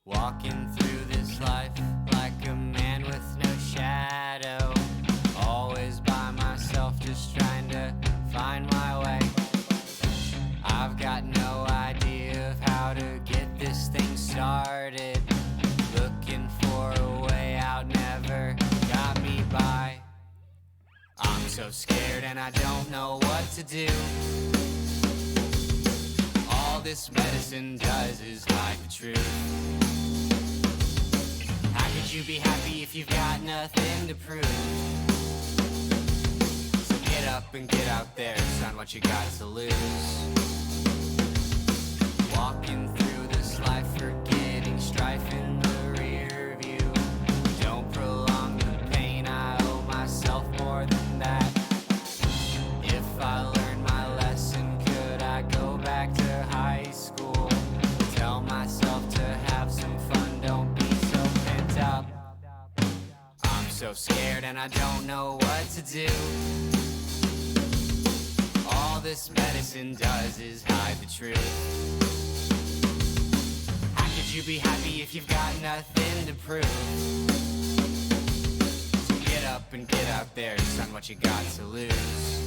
Walking through this life like a man with no shadow. Always by myself, just trying to find my way. I've got no idea of how to get this thing started. Looking for a way out never got me by. I'm so scared and I don't know what to do. All this medicine does is hide the truth. How could you be happy if you've got nothing to prove? So get up and get out there, son, what you got to lose. Walking through this life, forgetting strife in the rear view. Don't prolong the pain, I owe myself more than that. If I learned my lesson, could I go back to high school? Tell myself to have some fun, don't be so pent up. I'm so scared and I don't know what to do. All this medicine does is hide the truth. How could you be happy if you've got nothing to prove? So get up and get out there, son, what you got to lose.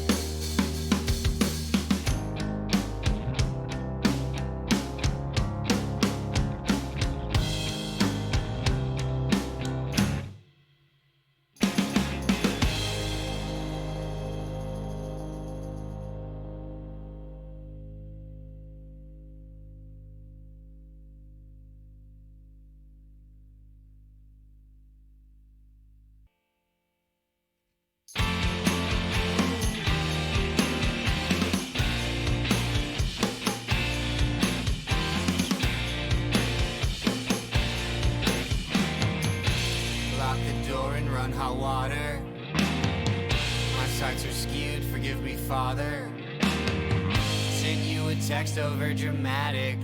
Lock the door and run hot water. My sights are skewed, forgive me, Father. Sent you a text over dramatic.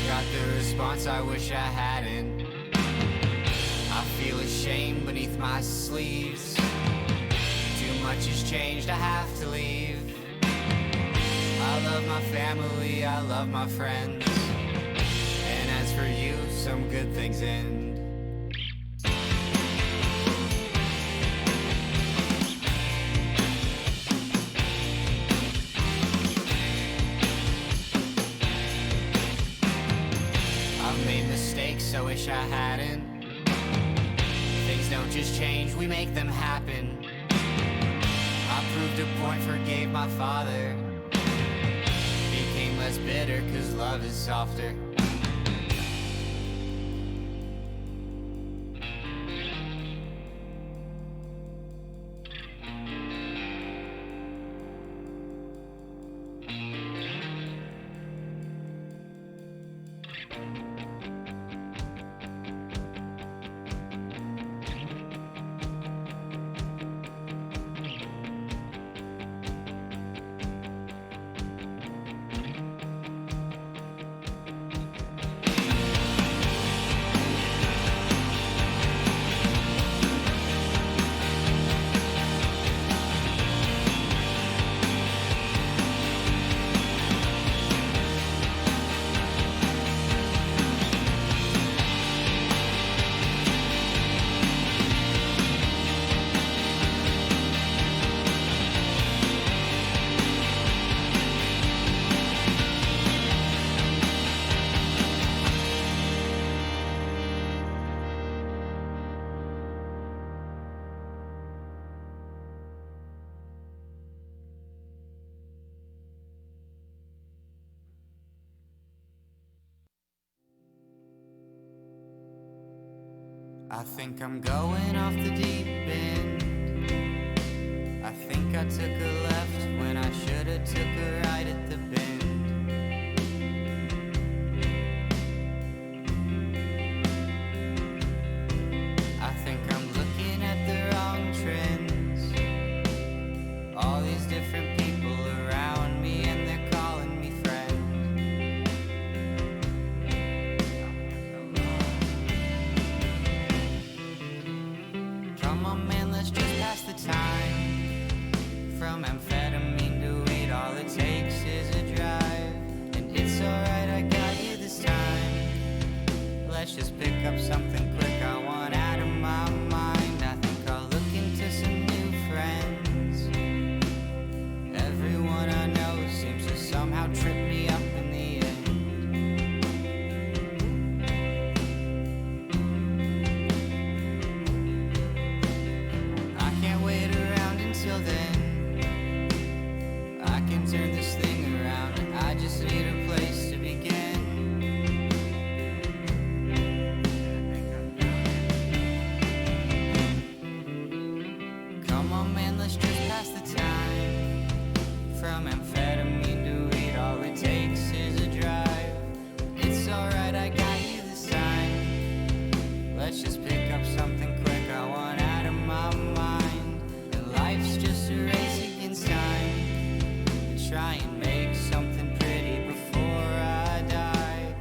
Got the response I wish I hadn't. I feel ashamed beneath my sleeves. Too much has changed, I have to leave. I love my family, I love my friends. And as for you, some good things end. I've made mistakes, I wish I hadn't. Things don't just change, we make them happen. I proved a point, forgave my father. Became less bitter, cause love is softer. I think I'm going off the deep end. I think I took a left when I should've took a right at the bend. I think I'm looking at the wrong trends. All these different people around me and they're calling me friend. Come on man, let's just pass the time. From amphetamine to weed, all it takes let's just pick up something quick. I want out of my mind. I think I'll look into some new friends. Everyone I know seems to somehow trip me up in the end. I can't wait around until then. I can turn this thing around. I just need a place to begin. Come on, man, let's just pass the time. From amphetamine to weed, all it takes is a drive. It's alright, I got you this time. Let's just pick up something quick. I want out of my mind. And life's just a race against time. Try and make something pretty before I die.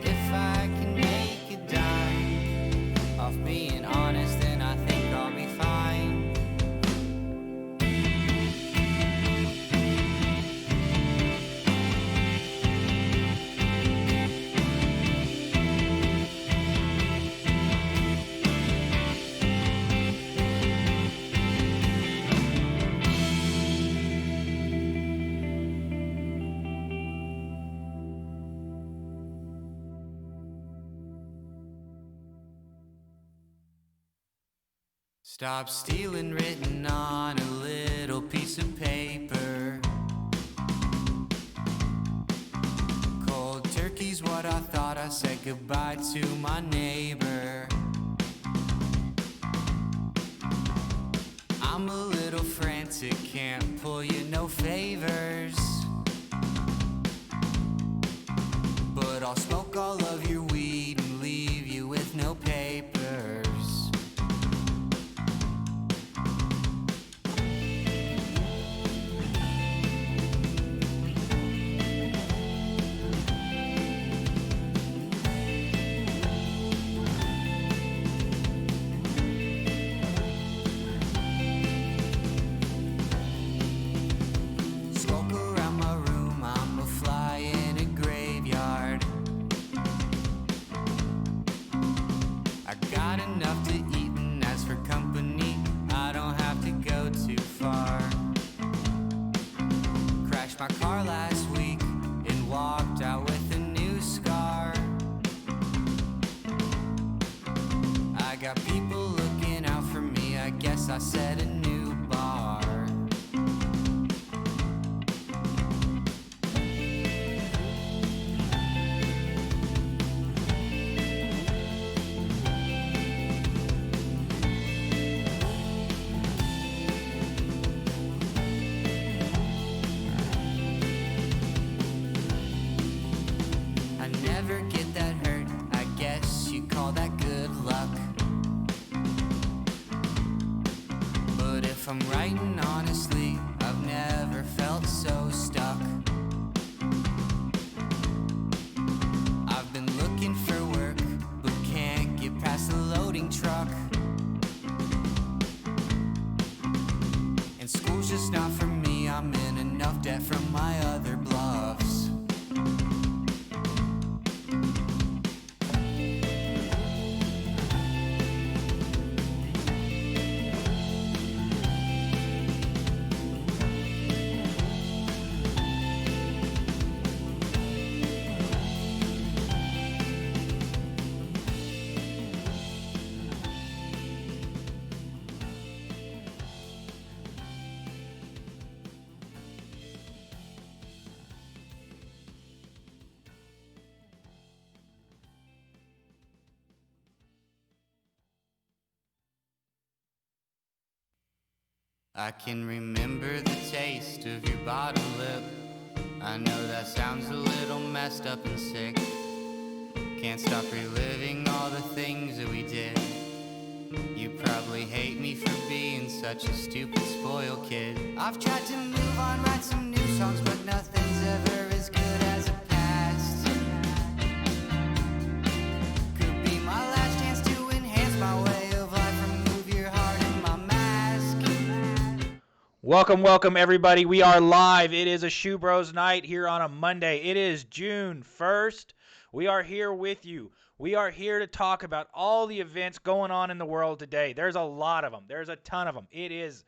If I can make a dime off being honest, then I think I'll be fine. Stop stealing written on a little piece of paper. Cold turkey's what I thought. I said goodbye to my neighbor. I'm a little frantic, can't pull you no favors. But I'll smoke all of your weed and leave you with no papers. My car last week and walked out with a new scar. I got people looking out for me. I guess I set a new bar. If I'm writing honestly, I've never felt so stuck. I've been looking for work, but can't get past the loading truck. And school's just not for me, I'm in enough debt from my other bluffs. I can remember the taste of your bottom lip. I know that sounds a little messed up and sick. Can't stop reliving all the things that we did. You probably hate me for being such a stupid spoiled kid. I've tried to move on, write some new songs, but nothing's ever as good as a past. Could be my last chance to enhance my way of life, remove your heart in my mask. Welcome, everybody. We are live. It is a SchuBros night here on a Monday. It is June 1st. We are here with you. We are here to talk about all the events going on in the world today. There's a lot of them. There's a ton of them. It is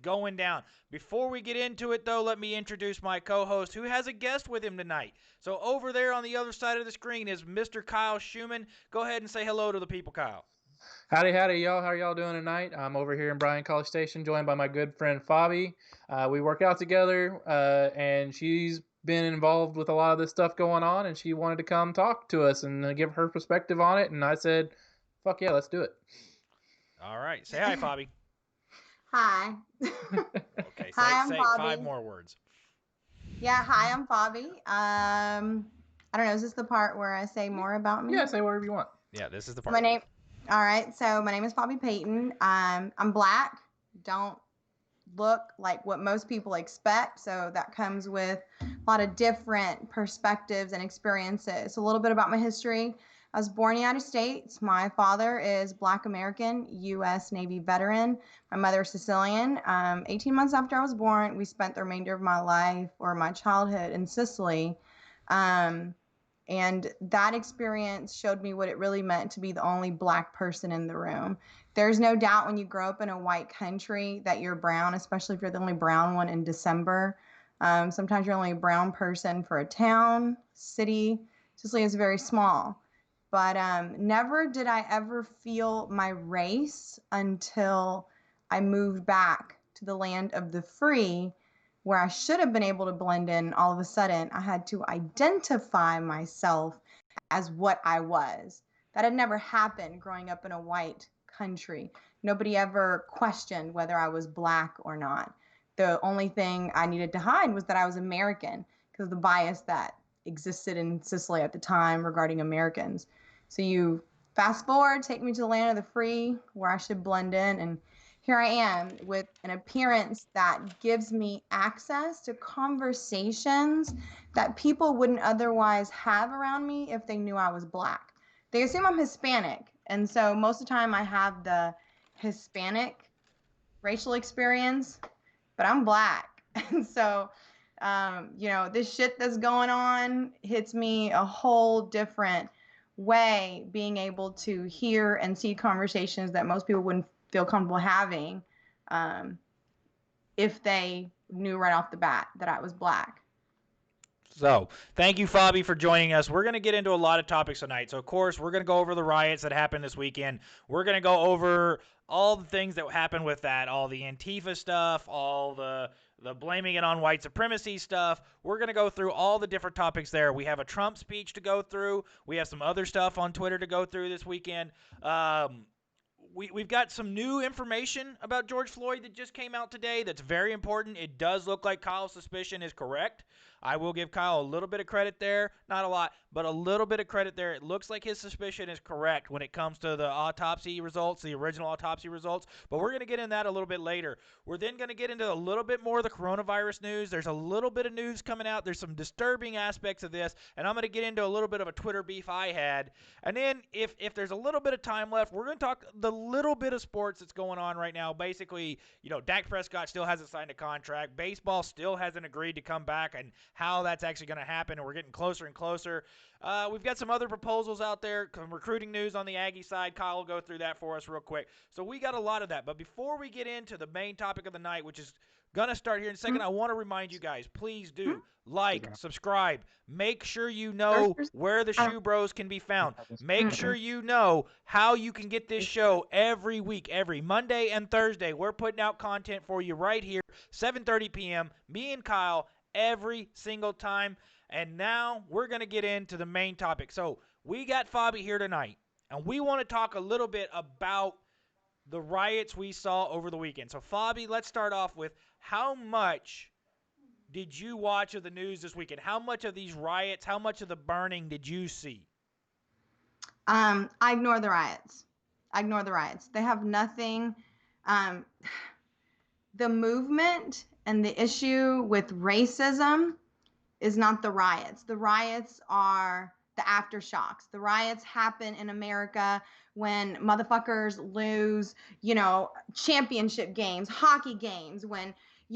going down. Before we get into it, though, let me introduce my co-host who has a guest with him tonight. So over there on the other side of the screen is Mr. Kyle Schumann. Go ahead and say hello to the people, Kyle. Howdy, y'all. How are y'all doing tonight? I'm over here in Bryan College Station, joined by my good friend Fabi. We work out together, and she's been involved with a lot of this stuff going on, and she wanted to come talk to us and give her perspective on it. And I said, fuck yeah, let's do it. All right. Say hi, Fabi. Hi. Okay, Hi, I'm say Fabi. 5 more words. Yeah, hi, I'm Fabi. I don't know, is this the part where I say more about me? Yeah, say whatever you want. Yeah, this is the So part. all right, so my name is Fabi Payton. I'm Black. Don't look like what most people expect, so that comes with a lot of different perspectives and experiences. A little bit about my history. I was born in the United States. My father is Black American, U.S. Navy veteran. My mother is Sicilian. 18 months after I was born, we spent the remainder of my life or my childhood in Sicily. And that experience showed me what it really meant to be the only Black person in the room. There's no doubt when you grow up in a white country that you're brown, especially if you're the only brown one in December. Sometimes you're only a brown person for a town, city. Sicily is very small. But never did I ever feel my race until I moved back to the land of the free, where I should have been able to blend in. All of a sudden, I had to identify myself as what I was. That had never happened growing up in a white country. Nobody ever questioned whether I was Black or not. The only thing I needed to hide was that I was American because of the bias that existed in Sicily at the time regarding Americans. So you fast forward, take me to the land of the free where I should blend in, and here I am with an appearance that gives me access to conversations that people wouldn't otherwise have around me if they knew I was Black. They assume I'm Hispanic, and so most of the time I have the Hispanic racial experience, but I'm Black. And so, this shit that's going on hits me a whole different way, being able to hear and see conversations that most people wouldn't feel comfortable having if they knew right off the bat that I was Black. So, thank you, Fabi, for joining us. We're going to get into a lot of topics tonight. So, of course, we're going to go over the riots that happened this weekend. We're going to go over all the things that happened with that, all the Antifa stuff, all the blaming it on white supremacy stuff. We're going to go through all the different topics there. We have a Trump speech to go through. We have some other stuff on Twitter to go through this weekend. We've got some new information about George Floyd that just came out today that's very important. It does look like Kyle's suspicion is correct. I will give Kyle a little bit of credit there. Not a lot, but a little bit of credit there. It looks like his suspicion is correct when it comes to the autopsy results, the original autopsy results. But we're going to get into that a little bit later. We're then going to get into a little bit more of the coronavirus news. There's a little bit of news coming out. There's some disturbing aspects of this. And I'm going to get into a little bit of a Twitter beef I had. And then if there's a little bit of time left, we're going to talk the little bit of sports that's going on right now. Basically, Dak Prescott still hasn't signed a contract. Baseball still hasn't agreed to come back, and how that's actually going to happen, and we're getting closer and closer. We've got some other proposals out there, some recruiting news on the Aggie side. Kyle will go through that for us real quick. So we got a lot of that. But before we get into the main topic of the night, which is going to start here in a second, I want to remind you guys, please do like, subscribe. Make sure you know where the SchuBros can be found. Make sure you know how you can get this show every week, every Monday and Thursday. We're putting out content for you right here, 7:30 p.m., me and Kyle, every single time. And now we're going to get into the main topic. So we got Fabi here tonight, and we want to talk a little bit about the riots we saw over the weekend. So Fabi, let's start off with, how much did you watch of the news this weekend? How much of these riots, how much of the burning did you see? I ignore the riots. They have nothing. The movement and the issue with racism is not the riots. The riots are the aftershocks. The riots happen in America when motherfuckers lose, championship games, hockey games, when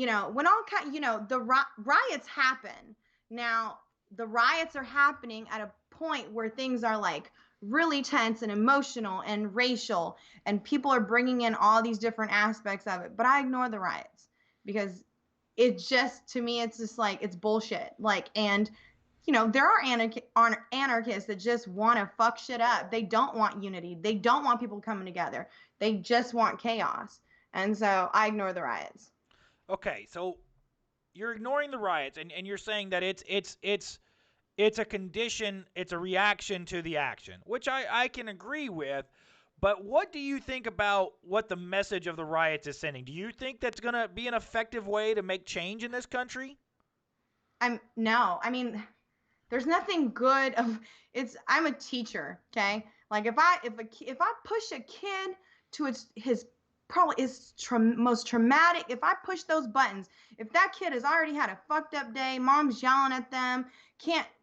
all kind, the riots happen. Now, the riots are happening at a point where things are like really tense and emotional and racial, and people are bringing in all these different aspects of it. But I ignore the riots because it just, to me, it's just like, it's bullshit. Like, and there are anarchists that just want to fuck shit up. They don't want unity. They don't want people coming together. They just want chaos. And so I ignore the riots. Okay, so you're ignoring the riots, and you're saying that it's a condition, it's a reaction to the action, which I can agree with. But what do you think about what the message of the riots is sending? Do you think that's going to be an effective way to make change in this country? No. I mean, there's nothing good of it's. I'm a teacher, okay? Like if I push a kid to his probably his most traumatic, if I push those buttons, if that kid has already had a fucked up day, mom's yelling at them,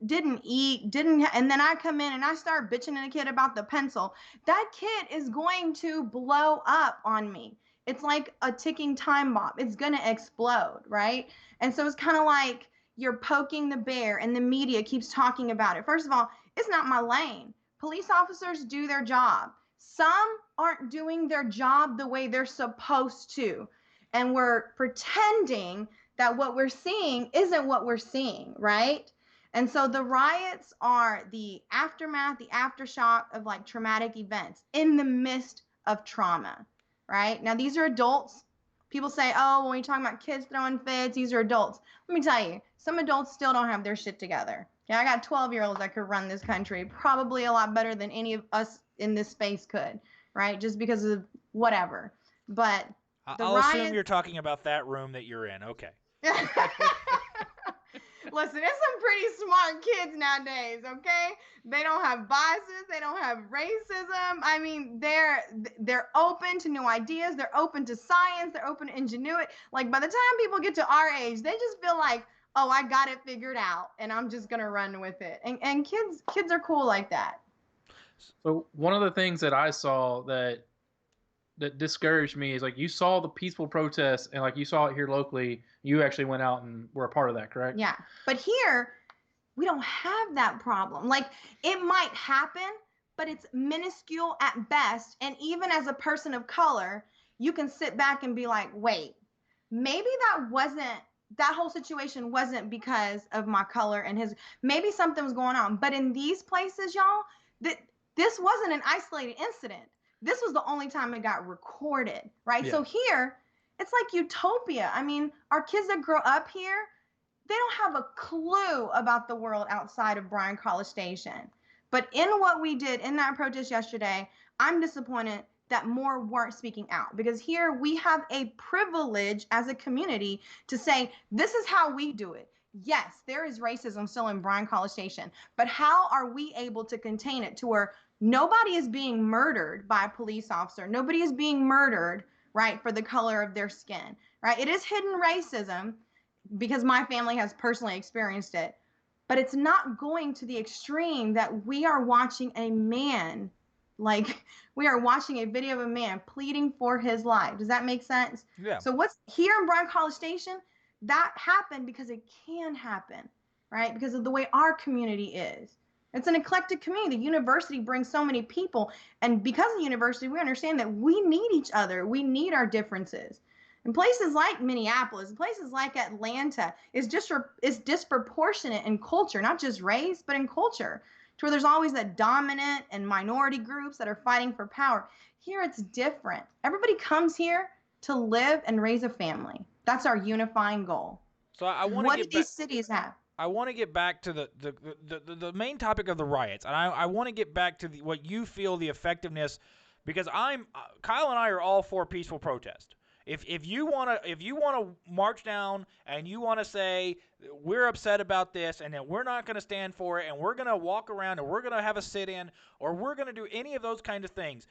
didn't eat, and then I come in and I start bitching at a kid about the pencil, that kid is going to blow up on me. It's like a ticking time bomb. It's going to explode, right? And so it's kind of like you're poking the bear and the media keeps talking about it. First of all, it's not my lane. Police officers do their job. Some aren't doing their job the way they're supposed to. And we're pretending that what we're seeing isn't what we're seeing, right? And so the riots are the aftermath, the aftershock of like traumatic events in the midst of trauma, right? Now, these are adults. People say, oh, when you're talking about kids throwing fits, these are adults. Let me tell you, some adults still don't have their shit together. Yeah, I got 12-year-olds that could run this country probably a lot better than any of us in this space could, right? Just because of whatever. But I'll assume you're talking about that room that you're in. Okay. Listen, there's some pretty smart kids nowadays, okay? They don't have biases. They don't have racism. I mean, they're open to new ideas. They're open to science. They're open to ingenuity. Like, by the time people get to our age, they just feel like, oh, I got it figured out, and I'm just going to run with it. And kids are cool like that. So one of the things that I saw that discouraged me is like you saw the peaceful protests and like you saw it here locally. You actually went out and were a part of that, correct? Yeah. But here, we don't have that problem. Like it might happen, but it's minuscule at best. And even as a person of color, you can sit back and be like, wait, maybe that whole situation wasn't because of my color and maybe something was going on. But in these places, y'all, this wasn't an isolated incident. This was the only time it got recorded, right? Yeah. So here, it's like utopia. I mean, our kids that grow up here, they don't have a clue about the world outside of Bryan College Station. But in what we did in that protest yesterday, I'm disappointed that more weren't speaking out, because here we have a privilege as a community to say, this is how we do it. Yes, there is racism still in Bryan College Station, but how are we able to contain it to where nobody is being murdered by a police officer? Nobody is being murdered, right, for the color of their skin, right? It is hidden racism because my family has personally experienced it, but it's not going to the extreme that we are watching a man, like we are watching a video of a man pleading for his life. Does that make sense? Yeah. So what's here in Bryan College Station, that happened because it can happen, right? Because of the way our community is. It's an eclectic community. The university brings so many people. And because of the university, we understand that we need each other. We need our differences. And places like Minneapolis, places like Atlanta, is disproportionate in culture, not just race, but in culture, to where there's always that dominant and minority groups that are fighting for power. Here it's different. Everybody comes here to live and raise a family. That's our unifying goal. So I want to What do these cities have? I want to get back to the main topic of the riots, and I want to get back to what you feel the effectiveness, because Kyle and I are all for peaceful protest. If you want to march down and you want to say we're upset about this and that we're not going to stand for it and we're going to walk around and we're going to have a sit-in or we're going to do any of those kind of things,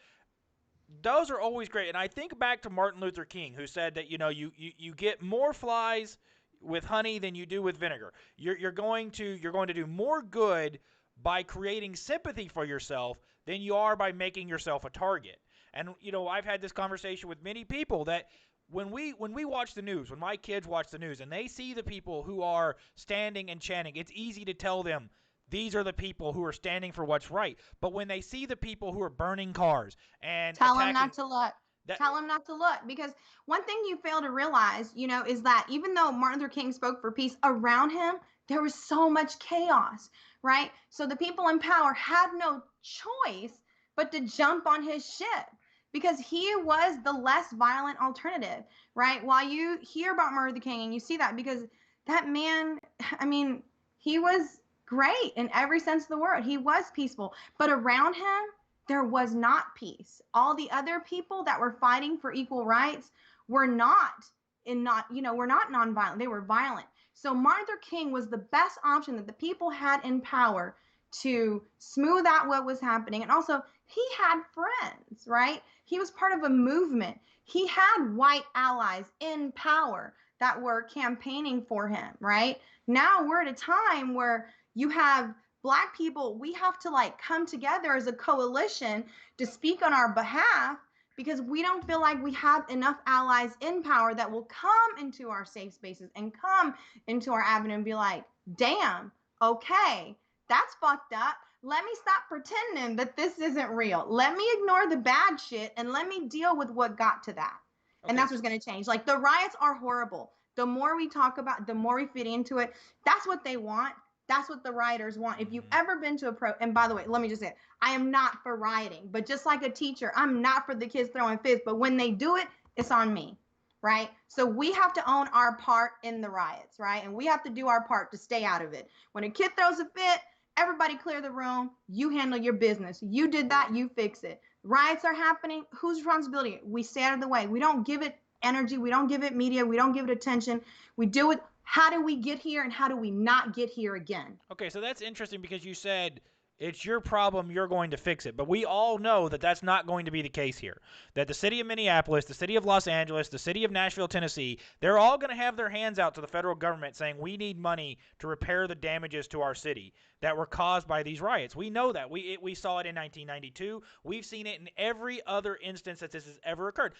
those are always great. And I think back to Martin Luther King, who said that you get more flies with honey than you do with vinegar. You're going to do more good by creating sympathy for yourself than you are by making yourself a target. And I've had this conversation with many people that when we watch the news, when my kids watch the news and they see the people who are standing and chanting, it's easy to tell them these are the people who are standing for what's right. But when they see the people who are burning cars and Tell attacking, them not to look. Tell them not to look, because one thing you fail to realize, is that even though Martin Luther King spoke for peace, around him there was so much chaos, right? So the people in power had no choice but to jump on his ship, because he was the less violent alternative, right? While you hear about Martin Luther King and you see that, because that man, I mean, he was great in every sense of the word. He was peaceful, but around him there was not peace. All the other people that were fighting for equal rights were not were not nonviolent. They were violent. So Martin Luther King was the best option that the people had in power to smooth out what was happening. And also, he had friends, right? He was part of a movement. He had white allies in power that were campaigning for him, right? Now we're at a time where you have Black people, we have to come together as a coalition to speak on our behalf, because we don't feel like we have enough allies in power that will come into our safe spaces and come into our avenue and be like, damn, okay, that's fucked up. Let me stop pretending that this isn't real. Let me ignore the bad shit and let me deal with what got to that. Okay. And that's what's going to change. The riots are horrible. The more we talk about, the more we fit into it. That's what they want. That's what the rioters want. If you've ever been to and by the way, let me just say, I am not for rioting, but just like a teacher, I'm not for the kids throwing fists, but when they do it, it's on me, right? So we have to own our part in the riots, right? And we have to do our part to stay out of it. When a kid throws a fit, everybody clear the room. You handle your business. You did that, you fix it. Riots are happening. Whose responsibility? We stay out of the way. We don't give it energy. We don't give it media. We don't give it attention. We do it. How do we get here, and how do we not get here again? Okay, so that's interesting, because you said it's your problem, you're going to fix it. But we all know that that's not going to be the case here. That the city of Minneapolis, the city of Los Angeles, the city of Nashville, Tennessee, they're all going to have their hands out to the federal government saying we need money to repair the damages to our city that were caused by these riots. We know that. We saw it in 1992. We've seen it in every other instance that this has ever occurred.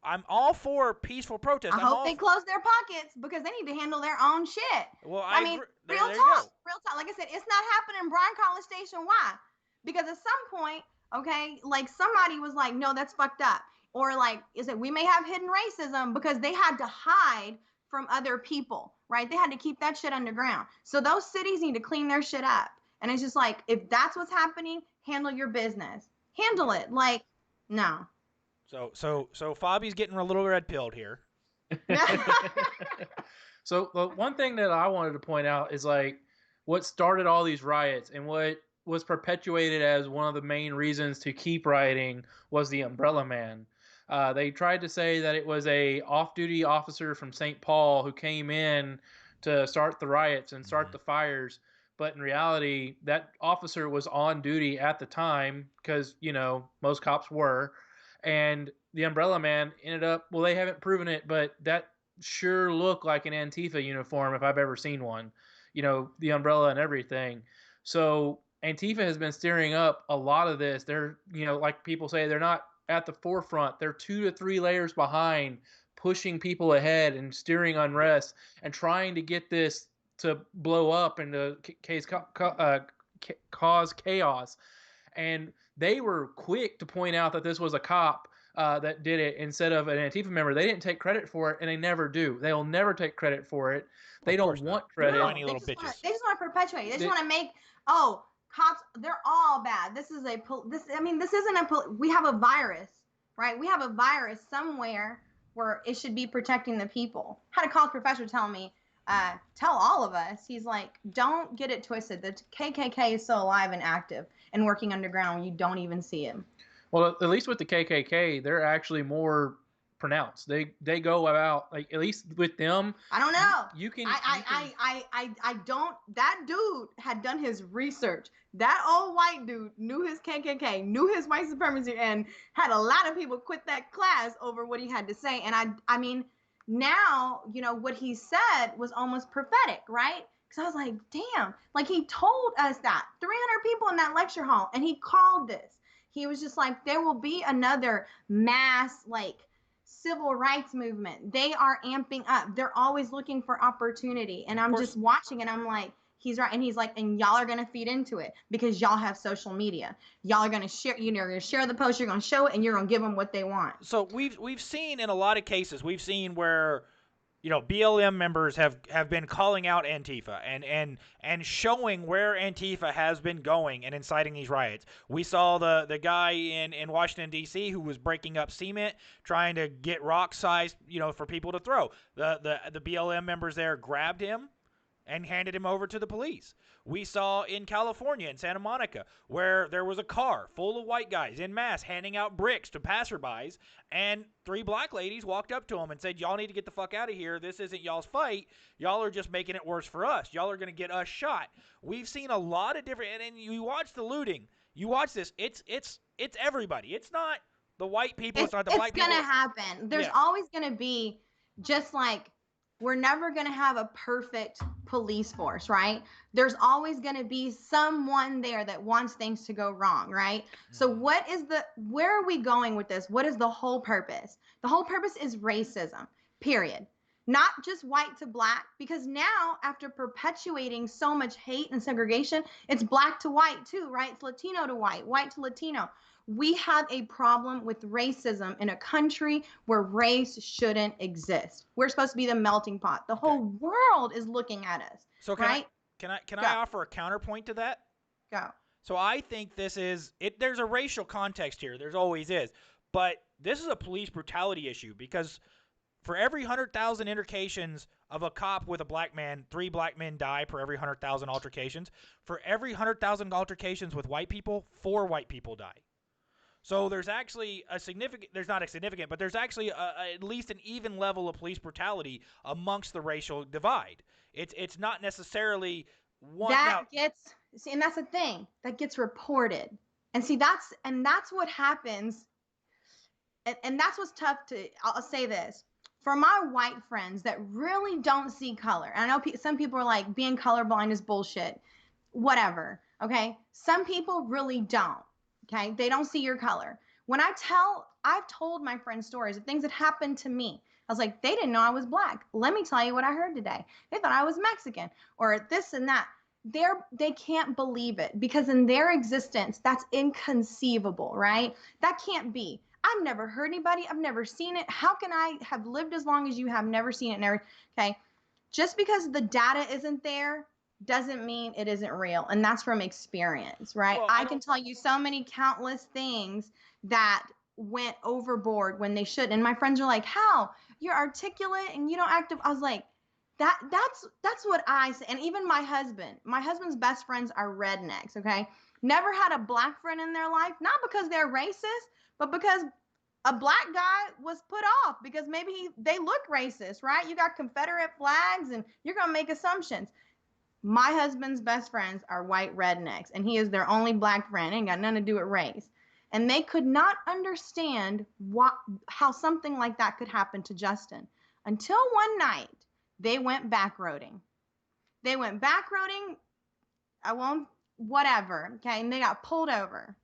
I'm all for peaceful protest. I hope they close their pockets, because they need to handle their own shit. Well, I mean, real talk. Like I said, it's not happening in Bryan College Station. Why? Because at some point, okay, somebody was like, no, that's fucked up. Or is it we may have hidden racism, because they had to hide from other people, right? They had to keep that shit underground. So those cities need to clean their shit up. And it's just if that's what's happening, handle your business. Handle it. No. So Fabi's getting a little red pilled here. So the one thing that I wanted to point out is what started all these riots and what was perpetuated as one of the main reasons to keep rioting was the Umbrella Man. They tried to say that it was a off-duty officer from St. Paul who came in to start the riots and start the fires. But in reality, that officer was on duty at the time, because, most cops were. And the Umbrella Man ended up, well, they haven't proven it, but that sure looked like an Antifa uniform if I've ever seen one. The umbrella and everything. So Antifa has been steering up a lot of this. They're, like people say, they're not at the forefront. They're 2 to 3 layers behind, pushing people ahead and steering unrest and trying to get this to blow up and to cause chaos. And they were quick to point out that this was a cop that did it instead of an Antifa member. They didn't take credit for it, and they never do. They'll never take credit for it. They don't want credit. No, they just want to perpetuate. They just want to make, cops, they're all bad. This isn't we have a virus, right? We have a virus somewhere where it should be protecting the people. I had a college professor tell me, tell all of us, he's like, don't get it twisted. The KKK is still alive and active and working underground when you don't even see him. Well, at least with the KKK, they're actually more pronounced. They go about, at least with them. I don't know. I don't. That dude had done his research. That old white dude knew his KKK, knew his white supremacy, and had a lot of people quit that class over what he had to say. And I mean, now, what he said was almost prophetic, right? Because I was like, damn, he told us that 300 people in that lecture hall, and he called this. He was just like, there will be another mass, civil rights movement. They are amping up. They're always looking for opportunity. And I'm just watching and I'm like, he's right. And he's like, and y'all are going to feed into it because y'all have social media. Y'all are going to share, you're going to share the post, you're going to show it, and you're going to give them what they want. So we've seen in a lot of cases, we've seen where, you know, BLM members have been calling out Antifa and showing where Antifa has been going and inciting these riots. We saw the guy in Washington, D.C. who was breaking up cement, trying to get rock sized, you know, for people to throw. The BLM members there grabbed him and handed him over to the police. We saw in California, in Santa Monica, where there was a car full of white guys in mass handing out bricks to passerbys, and 3 black ladies walked up to them and said, y'all need to get the fuck out of here. This isn't y'all's fight. Y'all are just making it worse for us. Y'all are going to get us shot. We've seen a lot of different, and you watch the looting. You watch this. It's everybody. It's not the white people. It's not the black people. It's going to happen. There's always going to be, just like, we're never going to have a perfect police force, right? There's always going to be someone there that wants things to go wrong, right? So where are we going with this? What is the whole purpose? The whole purpose is racism, period. Not just white to black, because now after perpetuating so much hate and segregation, it's black to white too, right? It's Latino to white to Latino. We have a problem with racism in a country where race shouldn't exist. We're supposed to be the melting pot. The whole world is looking at us. So right? Can I offer a counterpoint to that? Go. So I think this is it. There's a racial context here. There's always is, but this is a police brutality issue because for every 100,000 altercations of a cop with a black man, 3 black men die per every 100,000 altercations. For every 100,000 altercations with white people, 4 white people die. So there's actually a significant, there's not a significant, but there's actually at least an even level of police brutality amongst the racial divide. It's not necessarily one. See, and that's the thing that gets reported. And see, that's what happens. And that's what's tough I'll say this. For my white friends that really don't see color, and I know some people are like, being colorblind is bullshit. Whatever, okay? Some people really don't. Okay, they don't see your color. I've told my friends stories of things that happened to me. I was like, they didn't know I was black. Let me tell you what I heard today. They thought I was Mexican or this and that. They can't believe it because in their existence, that's inconceivable, right? That can't be. I've never heard anybody. I've never seen it. How can I have lived as long as you have never seen it? Okay, just because the data isn't there doesn't mean it isn't real. And that's from experience, right? Well, I can tell you so many countless things that went overboard when they should. And my friends are like, how? You're articulate and you don't act. I was like, that's what I say. And even my husband's best friends are rednecks, okay? Never had a black friend in their life, not because they're racist, but because a black guy was put off because maybe they look racist, right? You got Confederate flags and you're going to make assumptions. My husband's best friends are white rednecks, and he is their only black friend. It ain't got nothing to do with race. And they could not understand how something like that could happen to Justin until one night they went backroading. Whatever, okay? And they got pulled over.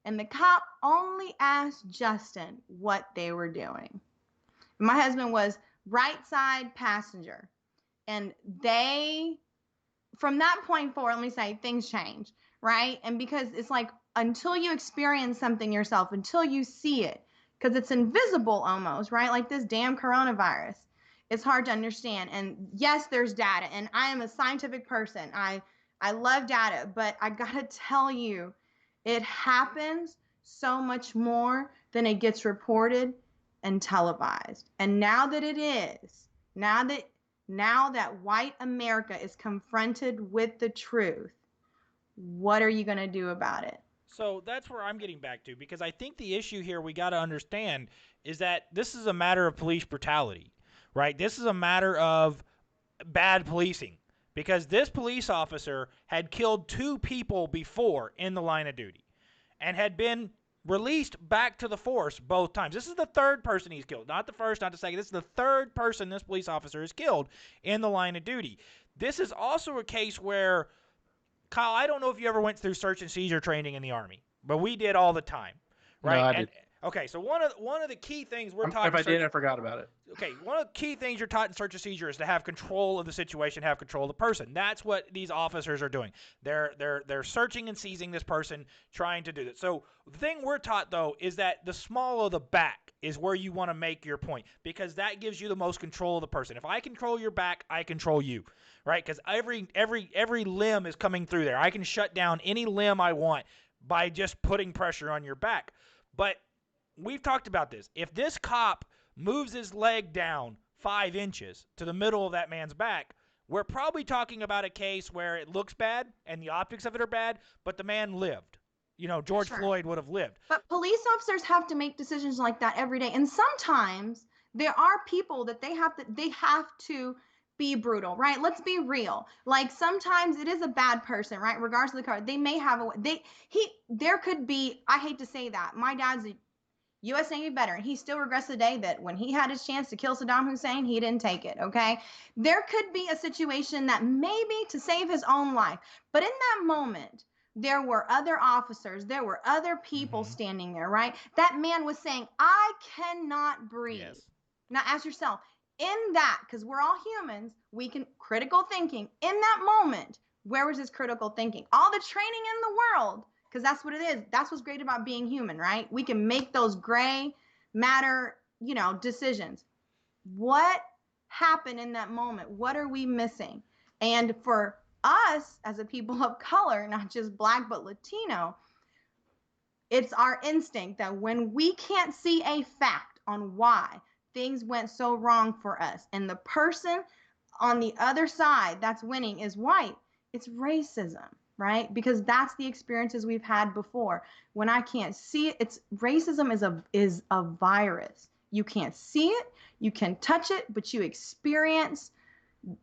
And the cop only asked Justin what they were doing. My husband was right side passenger. And from that point forward, let me say, things change, right? And because it's like, until you experience something yourself, until you see it, because it's invisible almost, right? Like this damn coronavirus, it's hard to understand. And yes, there's data, and I am a scientific person. I love data, but I gotta tell you, it happens so much more than it gets reported and televised. And now that it is, now that white America is confronted with the truth, what are you going to do about it? So that's where I'm getting back to, because I think the issue here we got to understand is that this is a matter of police brutality, right? This is a matter of bad policing, because this police officer had killed 2 people before in the line of duty and had been released back to the force both times. This is the 3rd person he's killed. Not the 1st, not the 2nd. This is the 3rd person this police officer has killed in the line of duty. This is also a case where, Kyle, I don't know if you ever went through search and seizure training in the Army, but we did all the time, right? No, I did. Okay, so one of the key things we're taught. If I did, I forgot about it. Okay, one of the key things you're taught in search and seizure is to have control of the situation, have control of the person. That's what these officers are doing. They're searching and seizing this person, trying to do that. So the thing we're taught though is that the small of the back is where you want to make your point, because that gives you the most control of the person. If I control your back, I control you, right? Because every limb is coming through there. I can shut down any limb I want by just putting pressure on your back. But we've talked about this. If this cop moves his leg down 5 inches to the middle of that man's back, we're probably talking about a case where it looks bad and the optics of it are bad, but the man lived. You know, George Floyd would have lived. But police officers have to make decisions like that every day. And sometimes there are people that they have to be brutal, right? Let's be real. Like sometimes it is a bad person, right? Regardless of the car, they may have there could be, I hate to say that. My dad's a U.S. Navy veteran. He still regrets the day that when he had his chance to kill Saddam Hussein, he didn't take it, okay? There could be a situation that maybe to save his own life, but in that moment, there were other officers, there were other people standing there, right? That man was saying, I cannot breathe. Yes. Now ask yourself, in that, because we're all humans, we can, critical thinking, in that moment, where was his critical thinking? All the training in the world, because that's what it is. That's what's great about being human, right? We can make those gray matter, decisions. What happened in that moment? What are we missing? And for us as a people of color, not just Black, but Latino, it's our instinct that when we can't see a fact on why things went so wrong for us, and the person on the other side that's winning is white, it's racism, right? Because that's the experiences we've had before. When I can't see it, it's racism is a virus. You can't see it, you can touch it, but you experience,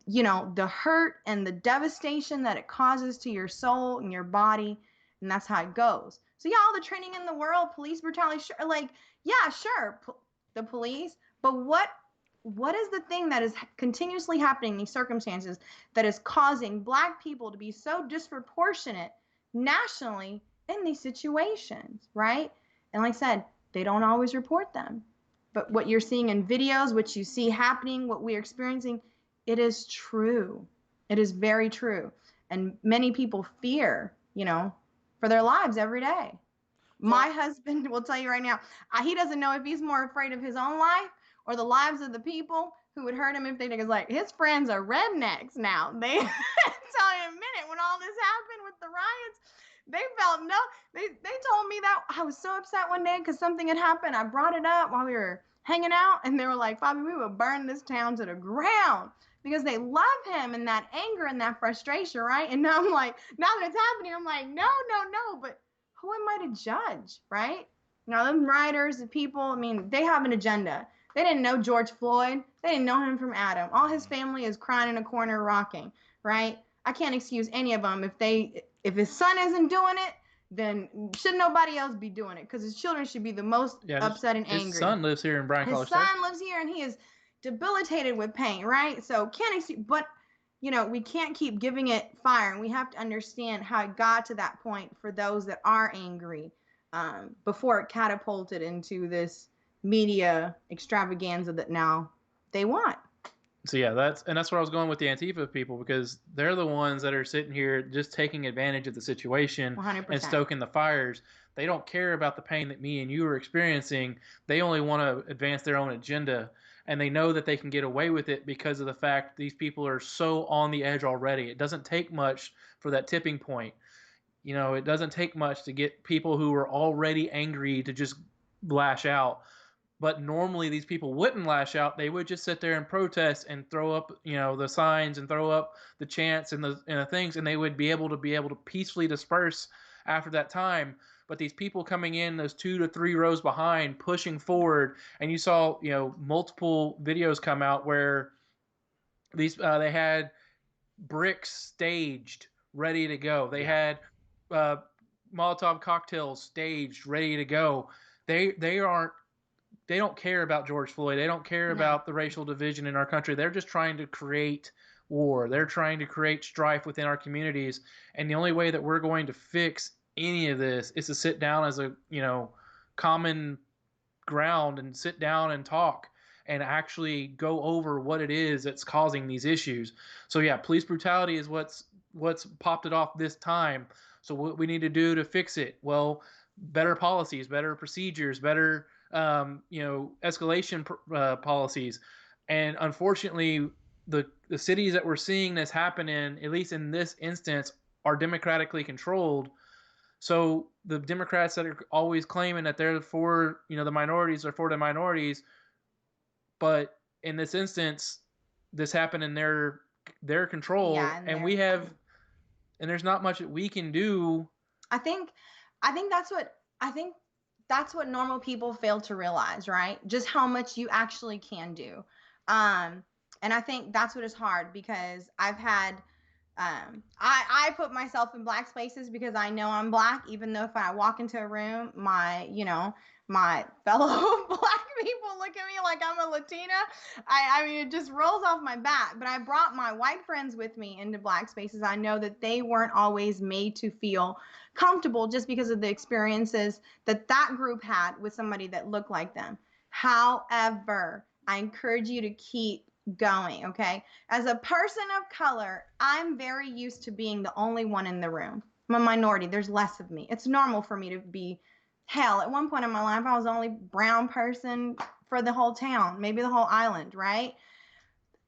the hurt and the devastation that it causes to your soul and your body, and that's how it goes. So yeah, all the training in the world, police brutality, sure, the police, but what is the thing that is continuously happening in these circumstances that is causing Black people to be so disproportionate nationally in these situations, right? And like I said, they don't always report them. But what you're seeing in videos, what you see happening, what we're experiencing, it is true. It is very true. And many people fear, for their lives every day. My husband will tell you right now, he doesn't know if he's more afraid of his own life or the lives of the people who would hurt him if they did. Because like his friends are rednecks now. They tell you in a minute when all this happened with the riots, they told me that I was so upset one day because something had happened. I brought it up while we were hanging out, and they were like, Fabi, we would burn this town to the ground, because they love him and that anger and that frustration, right? And now I'm like, now that it's happening, I'm like, no, but who am I to judge, right? Them writers and people, they have an agenda. They didn't know George Floyd. They didn't know him from Adam. All his family is crying in a corner rocking, right? I can't excuse any of them. If his son isn't doing it, then should nobody else be doing it? Because his children should be the most upset and angry. His son lives here in Bryan College Station. His son lives here, and he is debilitated with pain, right? So can't excuse, but we can't keep giving it fire, and we have to understand how it got to that point for those that are angry, before it catapulted into this media extravaganza that now they want. So yeah, that's where I was going with the Antifa people, because they're the ones that are sitting here just taking advantage of the situation 100%. and stoking the fires. They don't care about the pain that me and you are experiencing. They only want to advance their own agenda, and they know that they can get away with it because of the fact these people are so on the edge already. It doesn't take much for that tipping point. It doesn't take much to get people who are already angry to just lash out. But normally these people wouldn't lash out. They would just sit there and protest and throw up, the signs and throw up the chants and the things, and they would be able to peacefully disperse after that time. But these people coming in those 2 to 3 rows behind, pushing forward, and you saw, multiple videos come out where these they had bricks staged, ready to go. They had Molotov cocktails staged, ready to go. They don't care about George Floyd. They don't care about the racial division in our country. They're just trying to create war. They're trying to create strife within our communities. And the only way that we're going to fix any of this is to sit down as a, common ground and sit down and talk and actually go over what it is that's causing these issues. So yeah, police brutality is what's popped it off this time. So what we need to do to fix it? Well, better policies, better procedures, better escalation policies. And unfortunately, the cities that we're seeing this happen in, at least in this instance, are democratically controlled. So the Democrats that are always claiming that they're for the minorities are for the minorities, but in this instance, this happened in their control, Yeah, and we have, and there's not much that we can do. I think that's what normal people fail to realize, right? Just how much you actually can do. And I think that's what is hard, because I've had I put myself in black spaces because I know I'm black, even though if I walk into a room, my fellow black people look at me like I'm a Latina. I mean, it just rolls off my back. But I brought my white friends with me into black spaces. I know that they weren't always made to feel comfortable just because of the experiences that group had with somebody that looked like them. However, I encourage you to keep going, okay? As a person of color, I'm very used to being the only one in the room. I'm a minority. There's less of me. It's normal for me to be, hell, at one point in my life, I was the only brown person for the whole town, maybe the whole island, right?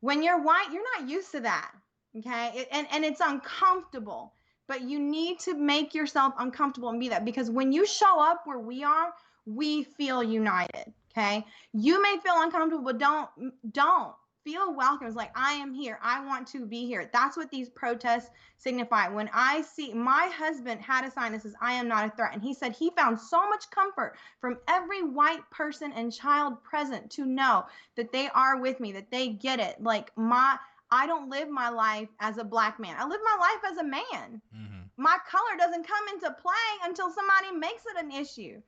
When you're white, you're not used to that, okay? And it's uncomfortable, but you need to make yourself uncomfortable and be that, because when you show up where we are, we feel united, okay? You may feel uncomfortable, but don't. Feel welcome. It's like, I am here. I want to be here. That's what these protests signify. When I see, my husband had a sign that says, I am not a threat. And he said he found so much comfort from every white person and child present to know that they are with me, that they get it. Like, I don't live my life as a black man. I live my life as a man. Mm-hmm. My color doesn't come into play until somebody makes it an issue.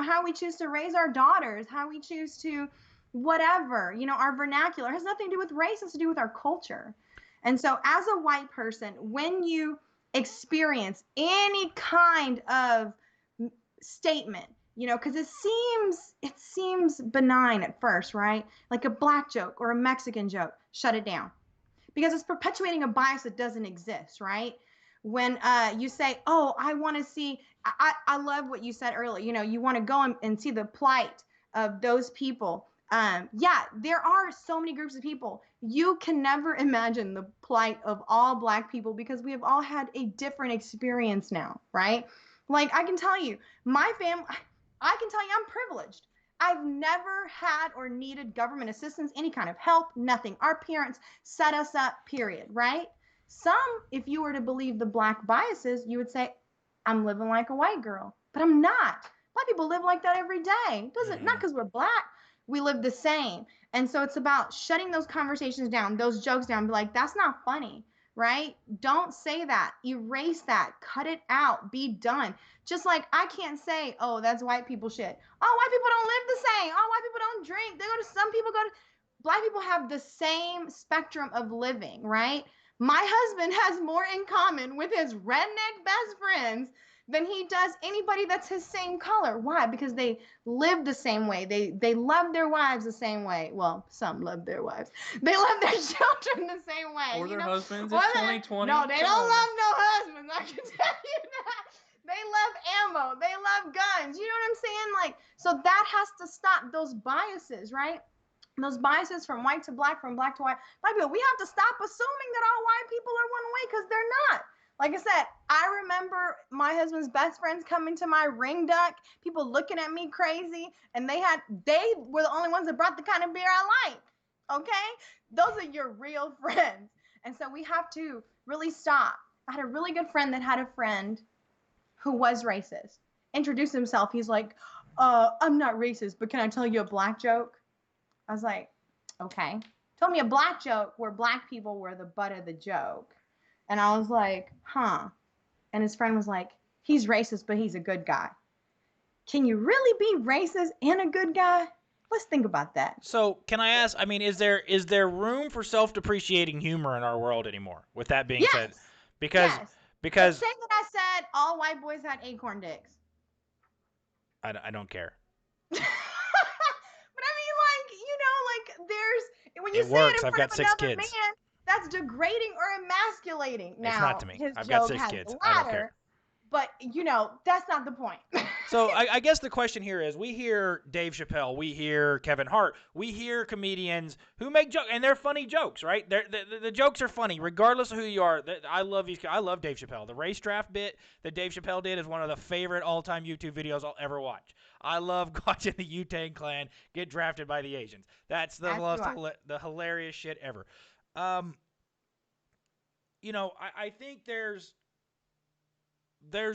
How we choose to raise our daughters, how we choose to whatever, our vernacular has nothing to do with race, it's to do with our culture. And so as a white person, when you experience any kind of statement, because it seems benign at first, right? Like a black joke or a Mexican joke, shut it down, because it's perpetuating a bias that doesn't exist, right? When you say, oh, I want to see, I love what you said earlier, you want to go and see the plight of those people. Yeah, there are so many groups of people. You can never imagine the plight of all black people, because we have all had a different experience now, right? Like, I can tell you, my family, I can tell you I'm privileged. I've never had or needed government assistance, any kind of help, nothing. Our parents set us up, period, right? Some, if you were to believe the black biases, you would say, I'm living like a white girl, but I'm not. Black people live like that every day. Not because we're black. We live the same. And so it's about shutting those conversations down, those jokes down, be like, that's not funny, right? Don't say that. Erase that. Cut it out. Be done. Just like I can't say, oh, that's white people shit. Oh, white people don't live the same. Oh, white people don't drink. Some people go to, black people have the same spectrum of living, right? My husband has more in common with his redneck best friends than he does anybody that's his same color. Why? Because they live the same way. They love their wives the same way. Well, some love their wives. They love their children the same way. Or their husbands. It's 2020. No, they don't love no husbands. I can tell you that. They love ammo. They love guns. You know what I'm saying? Like, so that has to stop, those biases, right? Those biases from white to black, from black to white. Black people, we have to stop assuming that all white people are one way, because they're not. Like I said, I remember my husband's best friends coming to my ring duck, people looking at me crazy, and they were the only ones that brought the kind of beer I like, okay? Those are your real friends. And so we have to really stop. I had a really good friend that had a friend who was racist. Introduced himself. He's like, I'm not racist, but can I tell you a black joke? I was like, okay. Told me a black joke where black people were the butt of the joke. And I was like, huh. And his friend was like, he's racist, but he's a good guy. Can you really be racist and a good guy? Let's think about that. So can I ask, I mean, is there room for self-depreciating humor in our world anymore? With that being said, because Let's say that I said all white boys had acorn dicks. I don't care. when you It say works. it in I've front got of 6 another kids. man, that's degrading or emasculating. It's Now, not to me. his I've got joke 6 has kids. the I don't care. latter, but that's not the point. So I guess the question here is, we hear Dave Chappelle, we hear Kevin Hart, we hear comedians who make jokes, and they're funny jokes, right? The jokes are funny, regardless of who you are. I love Dave Chappelle. The race draft bit that Dave Chappelle did is one of the favorite all-time YouTube videos I'll ever watch. I love watching the Wu-Tang Clan get drafted by the Asians. That's the the hilarious shit ever. I think there's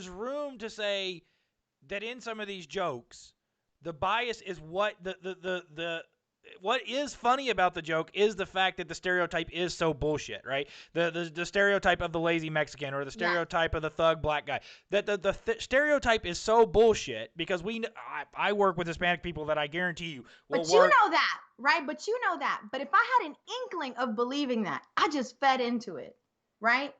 room to say that in some of these jokes, the bias is what what is funny about the joke is the fact that the stereotype is so bullshit, right? The stereotype of the lazy Mexican or the stereotype of the thug black guy. That the stereotype is so bullshit because I work with Hispanic people that I guarantee you will But you know that, right? But you know that. But if I had an inkling of believing that, I just fed into it, right?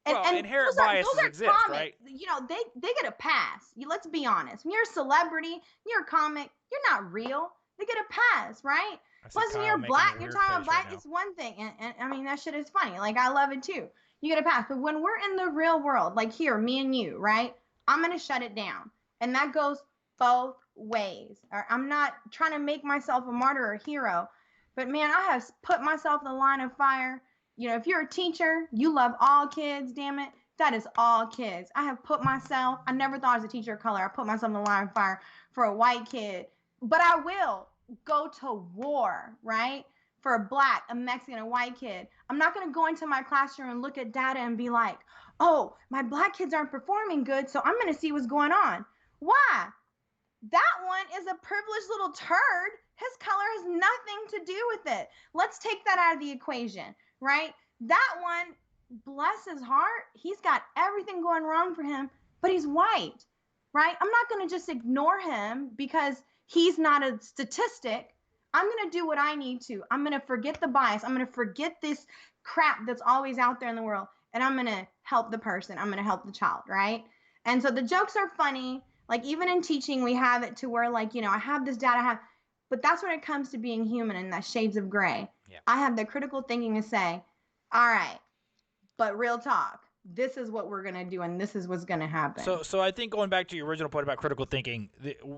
And inherent those biases are exist, comic. right? They get a pass. Let's be honest. When you're a celebrity, you're a comic, you're not real. They get a pass, right? Plus, when you're black, you're talking about black, it's one thing. And I mean, that shit is funny. Like, I love it too. You get a pass. But when we're in the real world, like here, me and you, right? I'm going to shut it down. And that goes both ways. I'm not trying to make myself a martyr or a hero. But man, I have put myself in the line of fire. If you're a teacher, you love all kids, damn it. That is all kids. I have put myself, I never thought as a teacher of color, I put myself in the line of fire for a white kid. But I will go to war, right? For a black, a Mexican, a white kid. I'm not going to go into my classroom and look at data and be like, oh, my black kids aren't performing good, so I'm going to see what's going on. Why? That one is a privileged little turd. His color has nothing to do with it. Let's take that out of the equation, right? That one, bless his heart, he's got everything going wrong for him, but he's white, right? I'm not going to just ignore him because he's not a statistic. I'm going to do what I need to. I'm going to forget the bias. I'm going to forget this crap that's always out there in the world, and I'm going to help the person. I'm going to help the child, right? And so the jokes are funny. Like, even in teaching, we have it to where, like, I have this data, but that's when it comes to being human and that shades of gray. Yeah. I have the critical thinking to say, all right, but real talk, this is what we're going to do and this is what's going to happen. So I think going back to your original point about critical thinking,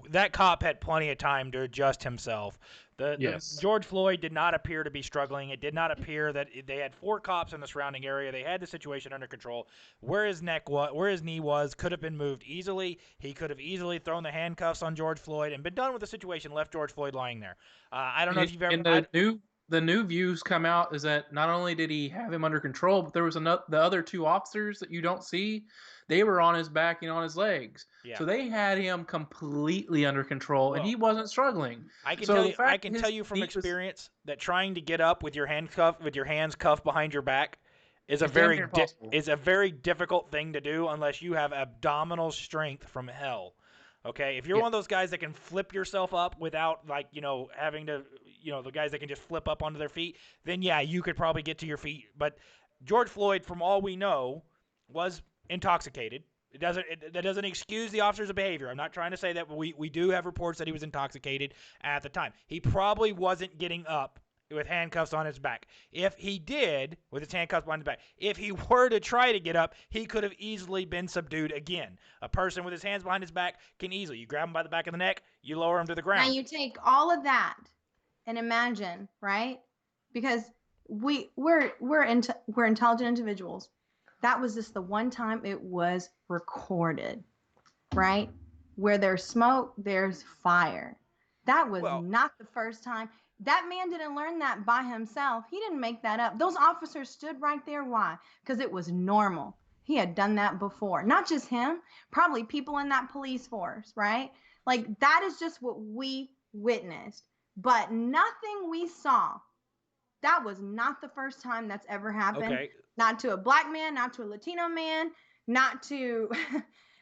that cop had plenty of time to adjust himself. George Floyd did not appear to be struggling. It did not appear that they had 4 cops in the surrounding area. They had the situation under control. Where his knee was could have been moved easily. He could have easily thrown the handcuffs on George Floyd and been done with the situation, left George Floyd lying there. I don't know if you've ever... The new views come out is that not only did he have him under control, but there was the other 2 officers that you don't see. They were on his back and on his legs. Yeah. So they had him completely under control, and he wasn't struggling. I can tell you from experience that trying to get up with your hands cuffed behind your back is a very difficult thing to do unless you have abdominal strength from hell. Okay, if you're one of those guys that can flip yourself up without, having to, the guys that can just flip up onto their feet, then yeah, you could probably get to your feet. But George Floyd, from all we know, was intoxicated. That doesn't excuse the officer's behavior. I'm not trying to say that we do have reports that he was intoxicated at the time. He probably wasn't getting up with handcuffs on his back. If he did, with his handcuffs on his back, if he were to try to get up, he could have easily been subdued again. A person with his hands behind his back can easily. You grab him by the back of the neck, you lower him to the ground. Now you take all of that and imagine, right? Because we're intelligent individuals. That was just the one time it was recorded, right? Where there's smoke, there's fire. That was not the first time. That man didn't learn that by himself. He didn't make that up. Those officers stood right there. Why? Because it was normal. He had done that before. Not just him, probably people in that police force, right? Like, that is just what we witnessed. But nothing we saw, that was not the first time that's ever happened. Okay. Not to a black man, not to a Latino man, not to